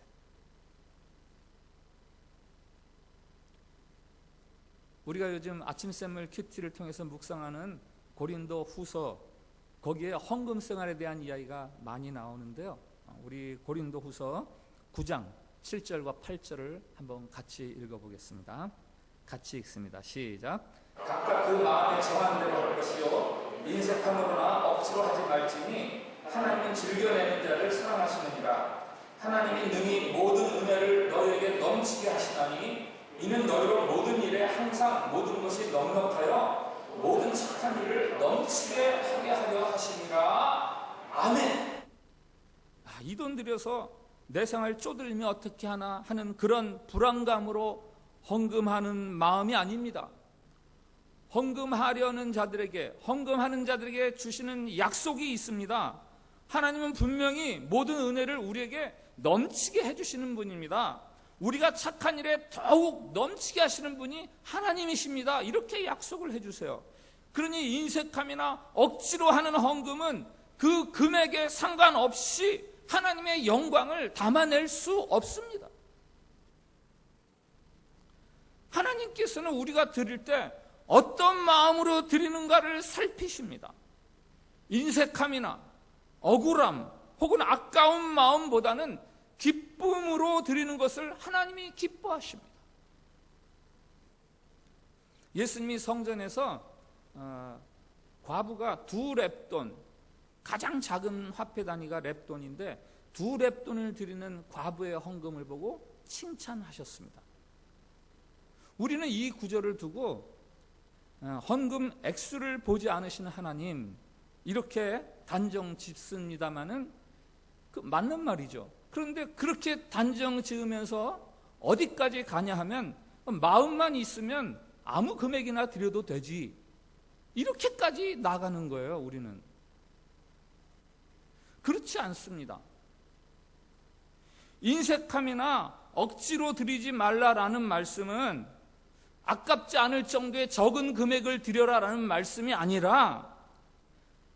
Speaker 4: 우리가 요즘 아침샘물 큐티를 통해서 묵상하는 고린도 후서, 거기에 헌금 생활에 대한 이야기가 많이 나오는데요. 우리 고린도 후서 9장 7절과 8절을 한번 같이 읽어보겠습니다. 같이 읽습니다. 시작. 각각 그 마음에 정한 대로 할 것이요 인색함으로나 억지로 하지 말지니 하나님은 즐겨내는 자를 사랑하시느니라. 하나님이 능히 모든 은혜를 너희에게 넘치게 하시나니 이는 너희로 모든 일에 항상 모든 것이 넉넉하여 모든 착한 일을 넘치게 하게 하려 하시니라. 아멘. 이 돈 들여서 내 생활 쪼들리면 어떻게 하나 하는 그런 불안감으로 헌금하는 마음이 아닙니다. 헌금하려는 자들에게, 헌금하는 자들에게 주시는 약속이 있습니다. 하나님은 분명히 모든 은혜를 우리에게 넘치게 해주시는 분입니다. 우리가 착한 일에 더욱 넘치게 하시는 분이 하나님이십니다. 이렇게 약속을 해주세요. 그러니 인색함이나 억지로 하는 헌금은 그 금액에 상관없이 하나님의 영광을 담아낼 수 없습니다. 하나님께서는 우리가 드릴 때 어떤 마음으로 드리는가를 살피십니다. 인색함이나 억울함 혹은 아까운 마음보다는 기쁨으로 드리는 것을 하나님이 기뻐하십니다. 예수님이 성전에서 과부가 2 렙돈, 가장 작은 화폐 단위가 렙돈인데 2렙돈을 드리는 과부의 헌금을 보고 칭찬하셨습니다. 우리는 이 구절을 두고 헌금 액수를 보지 않으시는 하나님, 이렇게 단정 짓습니다마는 맞는 말이죠. 그런데 그렇게 단정 지으면서 어디까지 가냐 하면 마음만 있으면 아무 금액이나 드려도 되지, 이렇게까지 나가는 거예요. 우리는 그렇지 않습니다. 인색함이나 억지로 드리지 말라라는 말씀은 아깝지 않을 정도의 적은 금액을 드려라라는 말씀이 아니라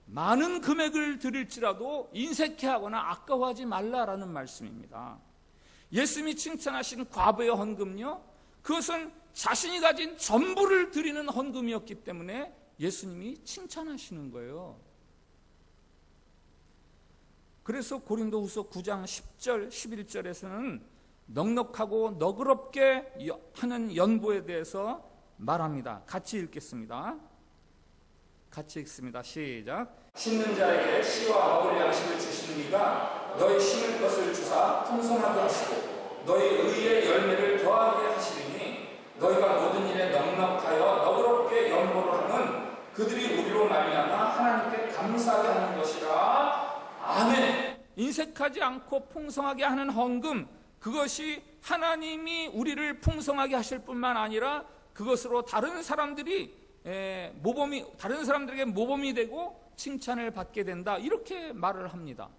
Speaker 4: 많은 금액을 드릴지라도 인색해하거나 아까워하지 말라라는 말씀입니다. 예수님이 칭찬하신 과부의 헌금요, 그것은 자신이 가진 전부를 드리는 헌금이었기 때문에 예수님이 칭찬하시는 거예요. 그래서 고린도후서 9장 10절 11절에서는 넉넉하고 너그럽게 하는 연보에 대해서 말합니다. 같이 읽겠습니다. 같이 읽습니다. 시작. 심는 자에게 씨와 먹을 양식을 주시는 이가 너희 심을 것을 주사 풍성하게 하시고 너희 의의 열매를 더하게 하시리니 너희가 모든 일에 넉넉하여 너그럽게 연보를 하는 그들이 우리로 말미암아 하나님께 감사하게 하는 것이라. 아멘. 인색하지 않고 풍성하게 하는 헌금, 그것이 하나님이 우리를 풍성하게 하실 뿐만 아니라 그것으로 다른 사람들에게 모범이 되고 칭찬을 받게 된다, 이렇게 말을 합니다.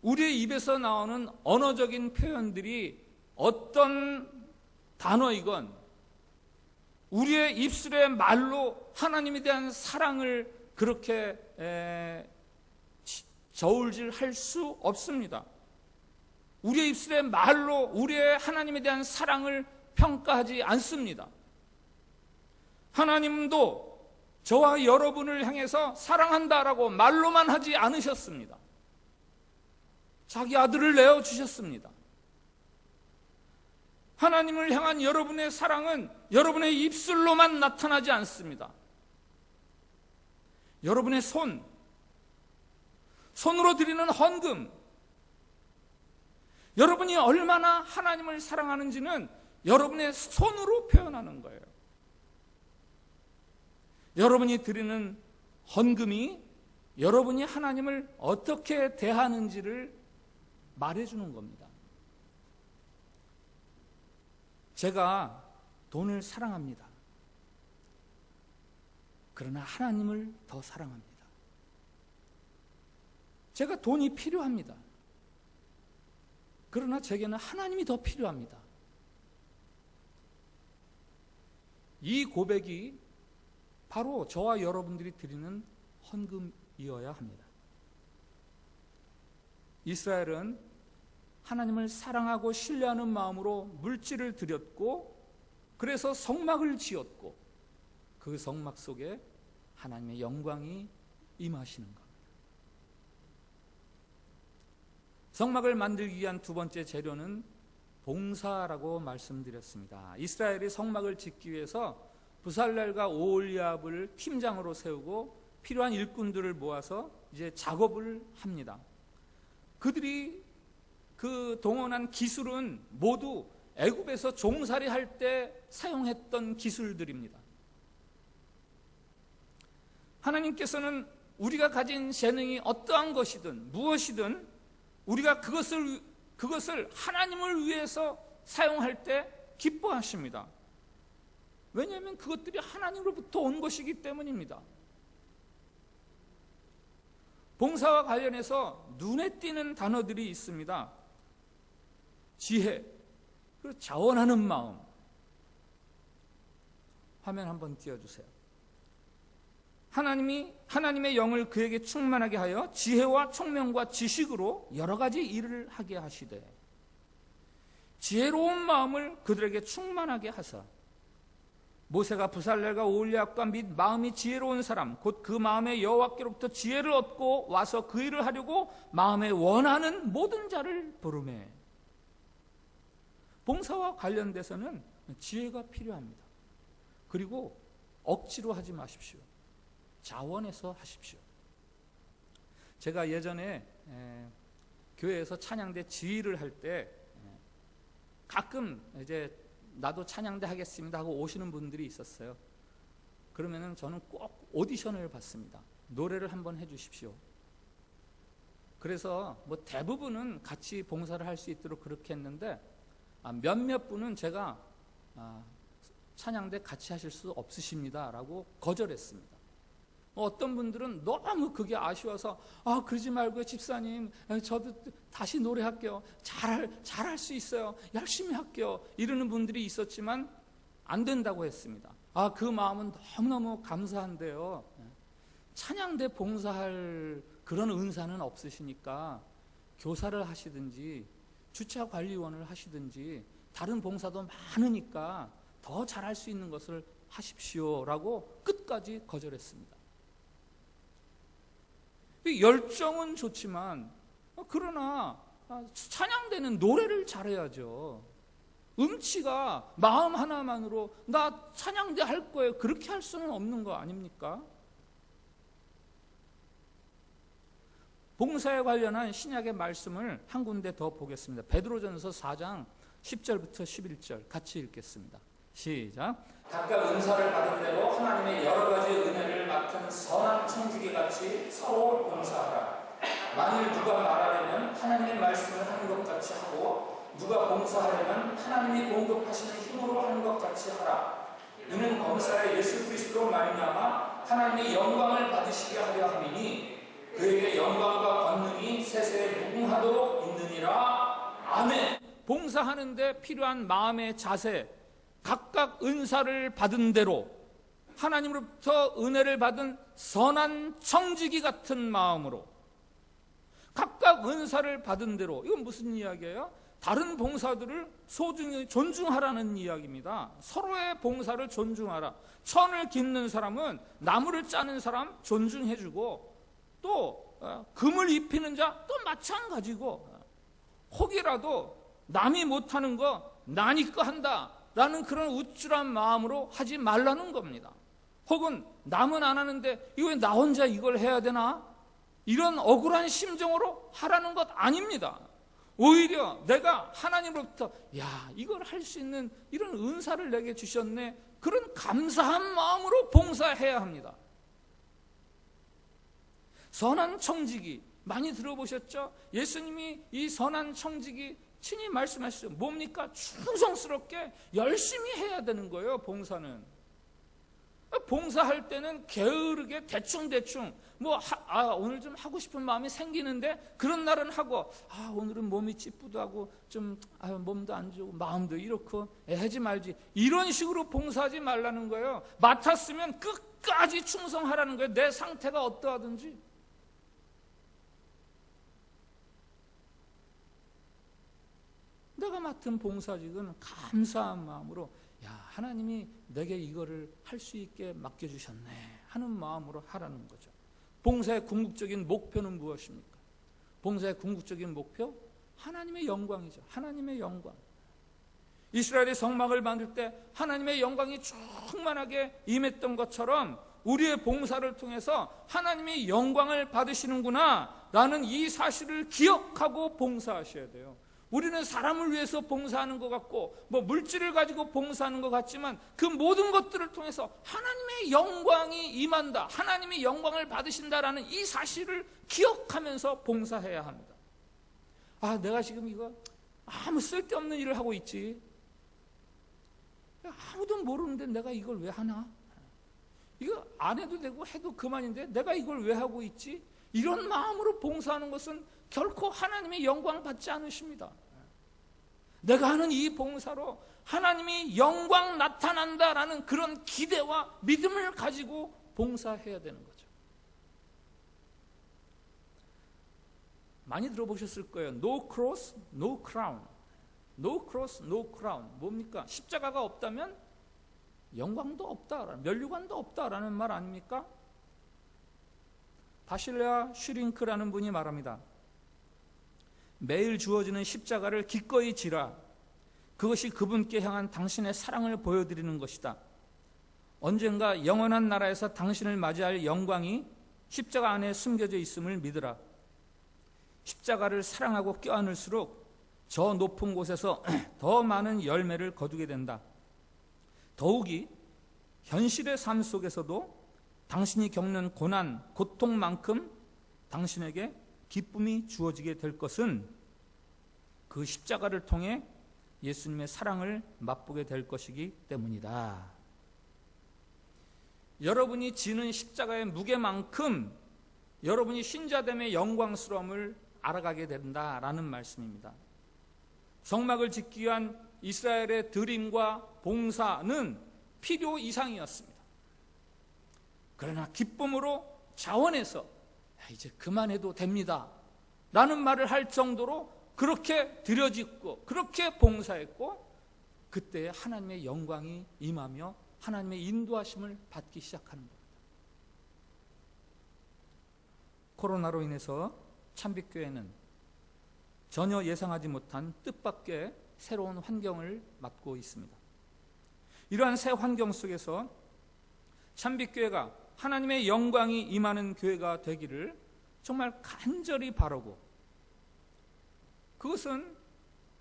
Speaker 4: 우리의 입에서 나오는 언어적인 표현들이 어떤 단어이건 우리의 입술의 말로 하나님에 대한 사랑을 그렇게 저울질할 수 없습니다. 우리의 입술의 말로 우리의 하나님에 대한 사랑을 평가하지 않습니다. 하나님도 저와 여러분을 향해서 사랑한다라고 말로만 하지 않으셨습니다. 자기 아들을 내어주셨습니다. 하나님을 향한 여러분의 사랑은 여러분의 입술로만 나타나지 않습니다. 여러분의 손으로 드리는 헌금, 여러분이 얼마나 하나님을 사랑하는지는 여러분의 손으로 표현하는 거예요. 여러분이 드리는 헌금이 여러분이 하나님을 어떻게 대하는지를 말해주는 겁니다. 제가 돈을 사랑합니다. 그러나 하나님을 더 사랑합니다. 제가 돈이 필요합니다. 그러나 제게는 하나님이 더 필요합니다. 이 고백이 바로 저와 여러분들이 드리는 헌금이어야 합니다. 이스라엘은 하나님을 사랑하고 신뢰하는 마음으로 물질을 드렸고, 그래서 성막을 지었고, 그 성막 속에 하나님의 영광이 임하시는 겁니다. 성막을 만들기 위한 두 번째 재료는 봉사라고 말씀드렸습니다. 이스라엘이 성막을 짓기 위해서 부살렐과 오홀리압을 팀장으로 세우고 필요한 일꾼들을 모아서 이제 작업을 합니다. 그들이 그 동원한 기술은 모두 애굽에서 종살이 할 때 사용했던 기술들입니다. 하나님께서는 우리가 가진 재능이 어떠한 것이든 무엇이든 우리가 그것을 하나님을 위해서 사용할 때 기뻐하십니다. 왜냐하면 그것들이 하나님으로부터 온 것이기 때문입니다. 봉사와 관련해서 눈에 띄는 단어들이 있습니다. 지혜, 그리고 자원하는 마음. 화면 한번 띄워주세요. 하나님의 영을 그에게 충만하게 하여 지혜와 총명과 지식으로 여러 가지 일을 하게 하시되, 지혜로운 마음을 그들에게 충만하게 하사 모세가 부살렐과 오홀리압과 및 마음이 지혜로운 사람 곧 그 마음에 여호와께로부터 지혜를 얻고 와서 그 일을 하려고 마음에 원하는 모든 자를 부르매. 봉사와 관련돼서는 지혜가 필요합니다. 그리고 억지로 하지 마십시오. 자원해서 하십시오. 제가 예전에 교회에서 찬양대 지휘를 할 때 가끔 이제 나도 찬양대 하겠습니다 하고 오시는 분들이 있었어요. 그러면은 저는 꼭 오디션을 받습니다. 노래를 한번 해주십시오. 그래서 뭐 대부분은 같이 봉사를 할 수 있도록 그렇게 했는데 몇몇 분은 제가 찬양대 같이 하실 수 없으십니다 라고 거절했습니다. 어떤 분들은 너무 그게 아쉬워서 그러지 말고요 집사님, 저도 다시 노래할게요, 잘할 수 있어요, 열심히 할게요 이러는 분들이 있었지만 안 된다고 했습니다. 그 마음은 너무너무 감사한데요, 찬양대 봉사할 그런 은사는 없으시니까 교사를 하시든지 주차관리원을 하시든지 다른 봉사도 많으니까 더 잘할 수 있는 것을 하십시오라고 끝까지 거절했습니다. 열정은 좋지만 그러나 찬양대는 노래를 잘해야죠. 음치가 마음 하나만으로 나 찬양대 할 거예요 그렇게 할 수는 없는 거 아닙니까? 봉사에 관련한 신약의 말씀을 한 군데 더 보겠습니다. 베드로전서 4장 10절부터 11절 같이 읽겠습니다. 시작. 각각 은사를 받은 대로 하나님의 여러 가지 은혜를 맡은 선한 청지기 같이 서로 봉사하라. 만일 누가 말하려면 하나님의 말씀을 하는 것 같이 하고 누가 봉사하려면 하나님이 공급하시는 힘으로 하는 것 같이 하라. 이는 범사에 예수 그리스도로 말미암아 하나님의 영광을 받으시게 하려 함이니 그에게 영광과 권능이 세세에 무궁하도록 있느니라. 아멘. 봉사하는데 필요한 마음의 자세, 각각 은사를 받은 대로 하나님으로부터 은혜를 받은 선한 청지기 같은 마음으로 각각 은사를 받은 대로, 이건 무슨 이야기예요? 다른 봉사들을 소중히 존중하라는 이야기입니다. 서로의 봉사를 존중하라. 천을 깃는 사람은 나무를 짜는 사람 존중해주고 또 금을 입히는 자 또 마찬가지고 혹이라도 남이 못하는 거 나니까 한다 라는 그런 우쭐한 마음으로 하지 말라는 겁니다. 혹은 남은 안 하는데 이거 왜 나 혼자 이걸 해야 되나? 이런 억울한 심정으로 하라는 것 아닙니다. 오히려 내가 하나님으로부터 이걸 할 수 있는 이런 은사를 내게 주셨네, 그런 감사한 마음으로 봉사해야 합니다. 선한 청지기 많이 들어보셨죠? 예수님이 이 선한 청지기 친히 말씀하시죠. 뭡니까? 충성스럽게 열심히 해야 되는 거예요. 봉사는 봉사할 때는 게으르게 대충 오늘 좀 하고 싶은 마음이 생기는데 그런 날은 하고 오늘은 몸이 찌뿌드하고 좀 몸도 안 좋고 마음도 이렇고 하지 말지, 이런 식으로 봉사하지 말라는 거예요. 맡았으면 끝까지 충성하라는 거예요. 내 상태가 어떠하든지. 내가 맡은 봉사직은 감사한 마음으로 하나님이 내게 이거를 할 수 있게 맡겨주셨네 하는 마음으로 하라는 거죠. 봉사의 궁극적인 목표는 무엇입니까? 봉사의 궁극적인 목표? 하나님의 영광이죠. 하나님의 영광. 이스라엘의 성막을 만들 때 하나님의 영광이 충만하게 임했던 것처럼 우리의 봉사를 통해서 하나님이 영광을 받으시는구나 라는 이 사실을 기억하고 봉사하셔야 돼요. 우리는 사람을 위해서 봉사하는 것 같고 물질을 가지고 봉사하는 것 같지만 그 모든 것들을 통해서 하나님의 영광이 임한다, 하나님이 영광을 받으신다라는 이 사실을 기억하면서 봉사해야 합니다. 내가 지금 이거 아무 쓸데없는 일을 하고 있지, 아무도 모르는데 내가 이걸 왜 하나? 이거 안 해도 되고 해도 그만인데 내가 이걸 왜 하고 있지? 이런 마음으로 봉사하는 것은 결코 하나님의 영광 받지 않으십니다. 내가 하는 이 봉사로 하나님이 영광 나타난다라는 그런 기대와 믿음을 가지고 봉사해야 되는 거죠. 많이 들어보셨을 거예요. No cross, no crown. No cross, no crown. 뭡니까? 십자가가 없다면 영광도 없다, 면류관도 없다라는 말 아닙니까? 바실레아 슈링크라는 분이 말합니다. 매일 주어지는 십자가를 기꺼이 지라. 그것이 그분께 향한 당신의 사랑을 보여드리는 것이다. 언젠가 영원한 나라에서 당신을 맞이할 영광이 십자가 안에 숨겨져 있음을 믿으라. 십자가를 사랑하고 껴안을수록 저 높은 곳에서 더 많은 열매를 거두게 된다. 더욱이 현실의 삶 속에서도 당신이 겪는 고난, 고통만큼 당신에게 기쁨이 주어지게 될 것은 그 십자가를 통해 예수님의 사랑을 맛보게 될 것이기 때문이다. 여러분이 지는 십자가의 무게만큼 여러분이 신자됨의 영광스러움을 알아가게 된다라는 말씀입니다. 성막을 짓기 위한 이스라엘의 드림과 봉사는 필요 이상이었습니다. 그러나 기쁨으로 자원해서 이제 그만해도 됩니다 라는 말을 할 정도로 그렇게 들여짓고 그렇게 봉사했고, 그때 하나님의 영광이 임하며 하나님의 인도하심을 받기 시작하는 겁니다. 코로나로 인해서 참빛교회는 전혀 예상하지 못한 뜻밖의 새로운 환경을 맞고 있습니다. 이러한 새 환경 속에서 참빛교회가 하나님의 영광이 임하는 교회가 되기를 정말 간절히 바라고, 그것은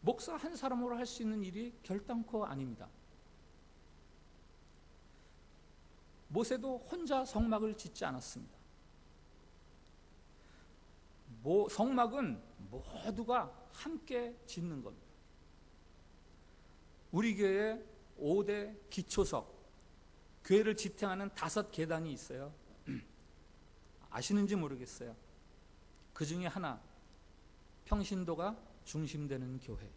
Speaker 4: 목사 한 사람으로 할 수 있는 일이 결단코 아닙니다. 모세도 혼자 성막을 짓지 않았습니다. 성막은 모두가 함께 짓는 겁니다. 우리 교회에 5대 기초석, 교회를 지탱하는 5계단이 있어요. 아시는지 모르겠어요. 그 중에 하나, 평신도가 중심되는 교회.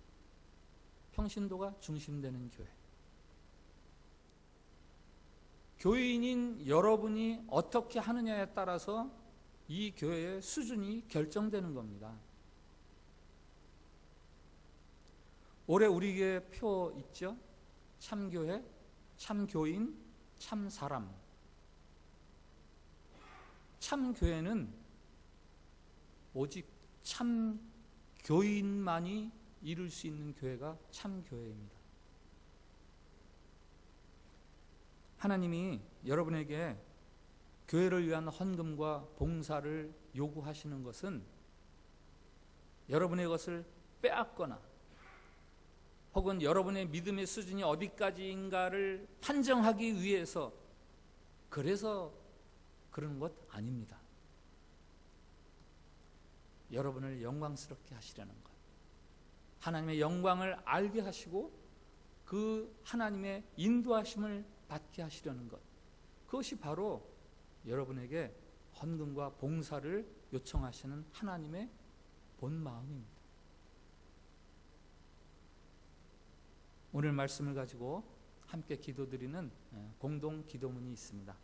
Speaker 4: 평신도가 중심되는 교회. 교인인 여러분이 어떻게 하느냐에 따라서 이 교회의 수준이 결정되는 겁니다. 올해 우리 교회 표 있죠? 참교회, 참교인, 참사람. 참교회는 오직 참교인만이 이룰 수 있는 교회가 참교회입니다. 하나님이 여러분에게 교회를 위한 헌금과 봉사를 요구하시는 것은 여러분의 것을 빼앗거나 혹은 여러분의 믿음의 수준이 어디까지인가를 판정하기 위해서, 그래서 그런 것 아닙니다. 여러분을 영광스럽게 하시려는 것, 하나님의 영광을 알게 하시고 그 하나님의 인도하심을 받게 하시려는 것, 그것이 바로 여러분에게 헌금과 봉사를 요청하시는 하나님의 본 마음입니다. 오늘 말씀을 가지고 함께 기도드리는 공동 기도문이 있습니다.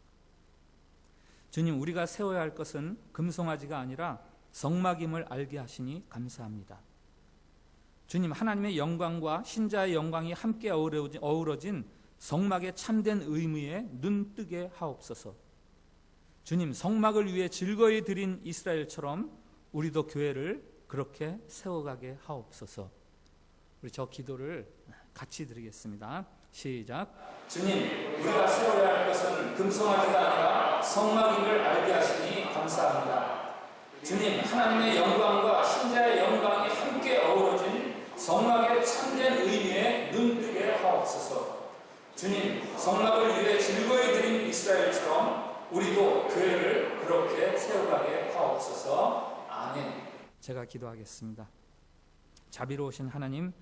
Speaker 4: 주님, 우리가 세워야 할 것은 금송아지가 아니라 성막임을 알게 하시니 감사합니다. 주님, 하나님의 영광과 신자의 영광이 함께 어우러진 성막의 참된 의미에 눈뜨게 하옵소서. 주님, 성막을 위해 즐거이 드린 이스라엘처럼 우리도 교회를 그렇게 세워가게 하옵소서. 우리 저 기도를 같이 드리겠습니다. 시작. 주님, 우리가 세워야 할 것은 금송아지가 아니라 성막임을 알게 하시니 감사합니다. 주님, 하나님의 영광과 신자의 영광이 함께 어우러진 성막의 참된 의미에 눈뜨게 하옵소서. 주님, 성막을 위해 즐거이 드린 이스라엘처럼 우리도 교회를 그렇게 세워가게 하옵소서. 아멘. 제가 기도하겠습니다. 자비로우신 하나님,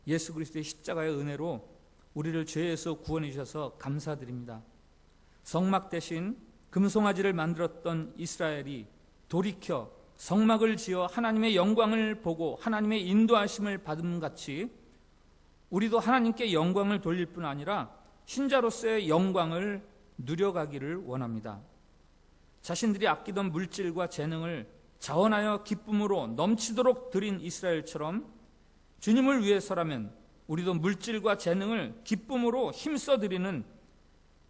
Speaker 4: 예수 그리스도의 십자가의 은혜로 우리를 죄에서 구원해 주셔서 감사드립니다. 성막 대신 금송아지를 만들었던 이스라엘이 돌이켜 성막을 지어 하나님의 영광을 보고 하나님의 인도하심을 받음 같이 우리도 하나님께 영광을 돌릴 뿐 아니라 신자로서의 영광을 누려가기를 원합니다. 자신들이 아끼던 물질과 재능을 자원하여 기쁨으로 넘치도록 드린 이스라엘처럼 주님을 위해서라면 우리도 물질과 재능을 기쁨으로 힘써 드리는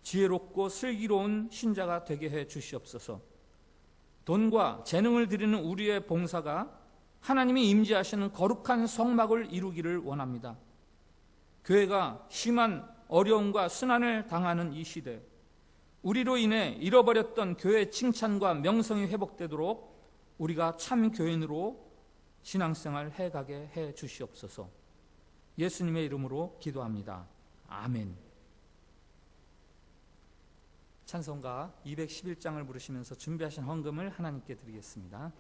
Speaker 4: 지혜롭고 슬기로운 신자가 되게 해 주시옵소서. 돈과 재능을 드리는 우리의 봉사가 하나님이 임재하시는 거룩한 성막을 이루기를 원합니다. 교회가 심한 어려움과 순환을 당하는 이 시대, 우리로 인해 잃어버렸던 교회의 칭찬과 명성이 회복되도록 우리가 참 교인으로 신앙생활 해가게 해 주시옵소서. 예수님의 이름으로 기도합니다. 아멘. 찬송가 211장을 부르시면서 준비하신 헌금을 하나님께 드리겠습니다.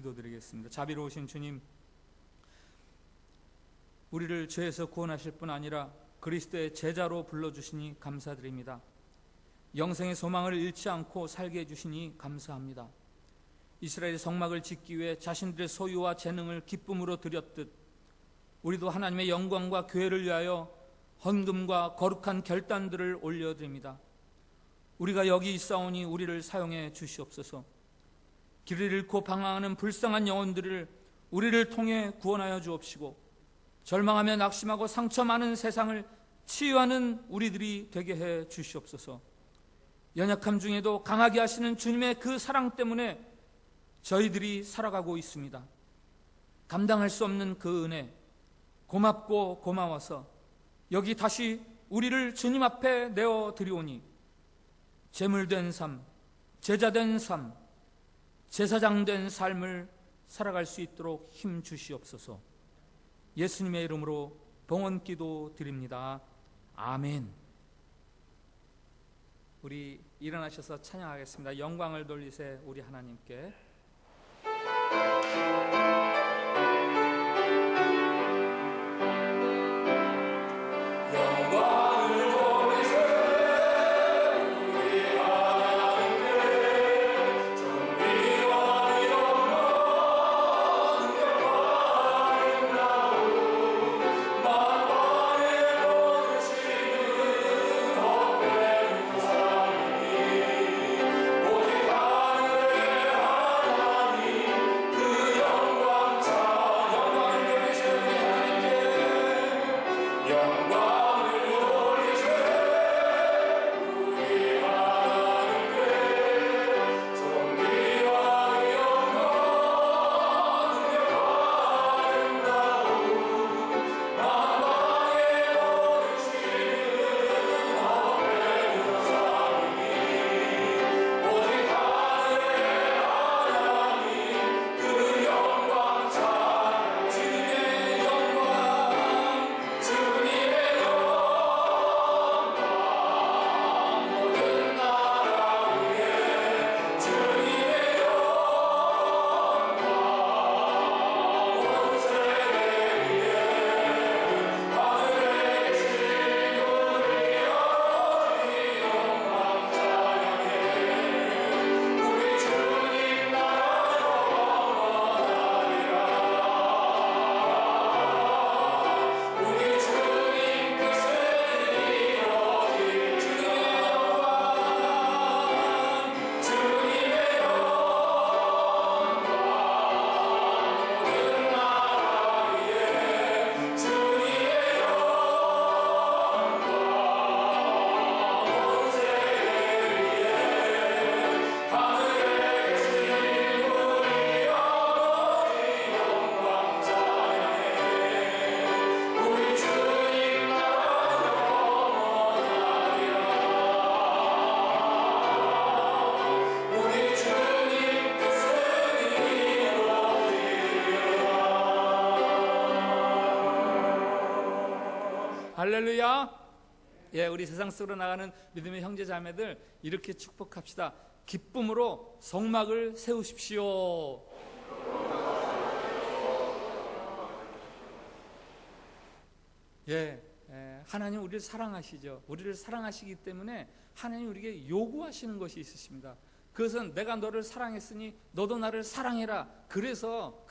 Speaker 4: 기도드리겠습니다. 자비로우신 주님, 우리를 죄에서 구원하실 뿐 아니라 그리스도의 제자로 불러주시니 감사드립니다. 영생의 소망을 잃지 않고 살게 해주시니 감사합니다. 이스라엘의 성막을 짓기 위해 자신들의 소유와 재능을 기쁨으로 드렸듯 우리도 하나님의 영광과 교회를 위하여 헌금과 거룩한 결단들을 올려드립니다. 우리가 여기 있사오니 우리를 사용해 주시옵소서. 길을 잃고 방황하는 불쌍한 영혼들을 우리를 통해 구원하여 주옵시고, 절망하며 낙심하고 상처 많은 세상을 치유하는 우리들이 되게 해 주시옵소서. 연약함 중에도 강하게 하시는 주님의 그 사랑 때문에 저희들이 살아가고 있습니다. 감당할 수 없는 그 은혜, 고맙고 고마워서 여기 다시 우리를 주님 앞에 내어드리오니 제물된 삶, 제자된 삶, 제사장된 삶을 살아갈 수 있도록 힘 주시옵소서. 예수님의 이름으로 봉헌기도 드립니다. 아멘. 우리 일어나셔서 찬양하겠습니다. 영광을 돌리세 우리 하나님께. 할렐루야. 예, 우리 세상 속으로 나가는 믿음의 형제 자매들 이렇게 축복합시다. 기쁨으로 성막을 세우십시오. 예, 하나님 우리를 사랑하시죠. 우리를 사랑하시기 때문에 하나님 우리에게 요구하시는 것이 있으십니다. 그것은 내가 너를 사랑했으니 너도 나를 사랑해라. 그래서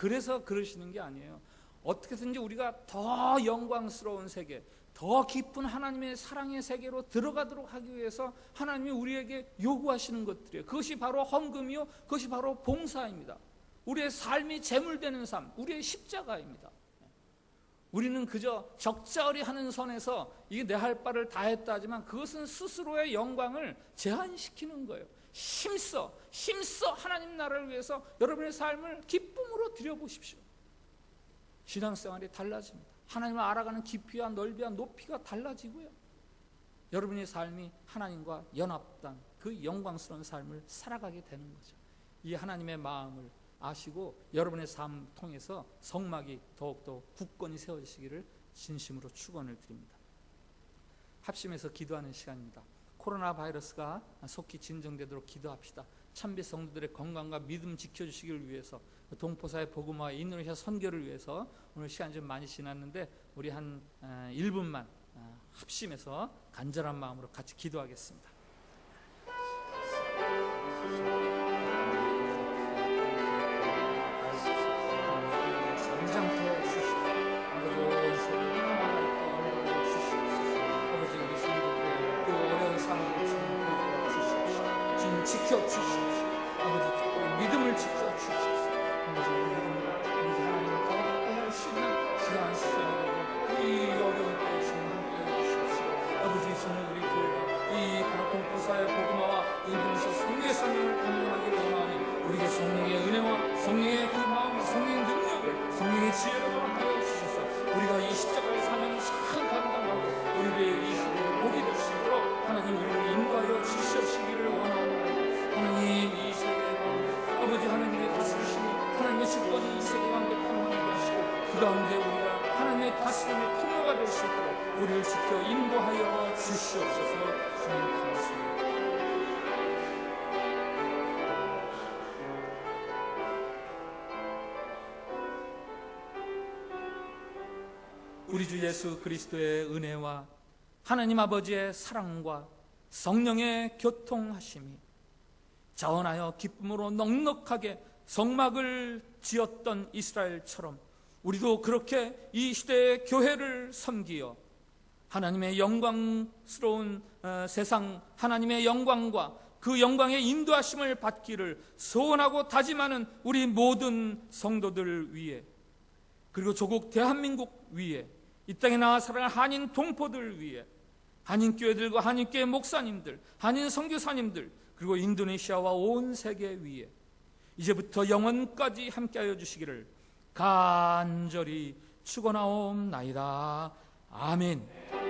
Speaker 4: 그러시는 게 아니에요. 어떻게든지 우리가 더 영광스러운 세계, 더 깊은 하나님의 사랑의 세계로 들어가도록 하기 위해서 하나님이 우리에게 요구하시는 것들이에요. 그것이 바로 헌금이요, 그것이 바로 봉사입니다. 우리의 삶이 제물되는 삶, 우리의 십자가입니다. 우리는 그저 적절히 하는 선에서 이게 내 할 바를 다 했다 하지만 그것은 스스로의 영광을 제한시키는 거예요. 힘써 하나님 나라를 위해서 여러분의 삶을 기쁨으로 드려보십시오. 신앙생활이 달라집니다. 하나님을 알아가는 깊이와 넓이와 높이가 달라지고요. 여러분의 삶이 하나님과 연합된 그 영광스러운 삶을 살아가게 되는 거죠. 이 하나님의 마음을 아시고 여러분의 삶 통해서 성막이 더욱더 굳건히 세워지시기를 진심으로 축원을 드립니다. 합심해서 기도하는 시간입니다. 코로나 바이러스가 속히 진정되도록 기도합시다. 참배 성도들의 건강과 믿음 지켜주시기를 위해서, 동포사의 복음화와 인도네시아 선교를 위해서 오늘 시간 좀 많이 지났는데 우리 한 1분만 합심해서 간절한 마음으로 같이 기도하겠습니다. 성장케 주시옵소서. 아버지 온 세계 평안할 때 영광을 주시옵소서. 아버지 우리 성도들의 그 어려운 삶을 주님 주시옵소서. 주님 지켜주시옵소서. 아버지 특별히 믿음을 지켜주시옵소서. 아버지 우리 하나님과 함께할 수 있는 귀한 시간이고 이 어려운 때에 주님 함께해 주시옵소서. 아버지 주님 우리 교회가 이 동포사의 복음화와 인도네시아 성령의 삶을 감당하기를 원하니 우리에게 성령의 은혜와 성령의 그 마음, 성령의 능력을, 성령의 지혜를 허락하여 주셔서 우리가 이 십자가의 사명을 잘 감당하고 우리의 이 시대에 복이 될 수 있도록 하나님 우리를 인도하여 주시기를 원하옵나이다. 하나님 이 세계의 가운데 아버지 하나님의 다스리심이 하나님의 주권이 이 세계 가운데 평안하게 하시고 그 가운데 우리가 하나님의 다스림의 통로가 될 수 있도록 우리를 지켜 인도하여 주시옵소서. 주님 고맙습니다. 우리 주 예수 그리스도의 은혜와 하나님 아버지의 사랑과 성령의 교통하심이 자원하여 기쁨으로 넉넉하게 성막을 지었던 이스라엘처럼 우리도 그렇게 이 시대의 교회를 섬기어 하나님의 영광스러운 세상 하나님의 영광과 그 영광의 인도하심을 받기를 소원하고 다짐하는 우리 모든 성도들 위해, 그리고 조국 대한민국 위해, 이 땅에 나와 살아가는 한인 동포들 위해, 한인교회들과 한인교회 목사님들, 한인 선교사님들, 그리고 인도네시아와 온 세계 위에 이제부터 영원까지 함께하여 주시기를 간절히 축원하옵나이다. 아멘.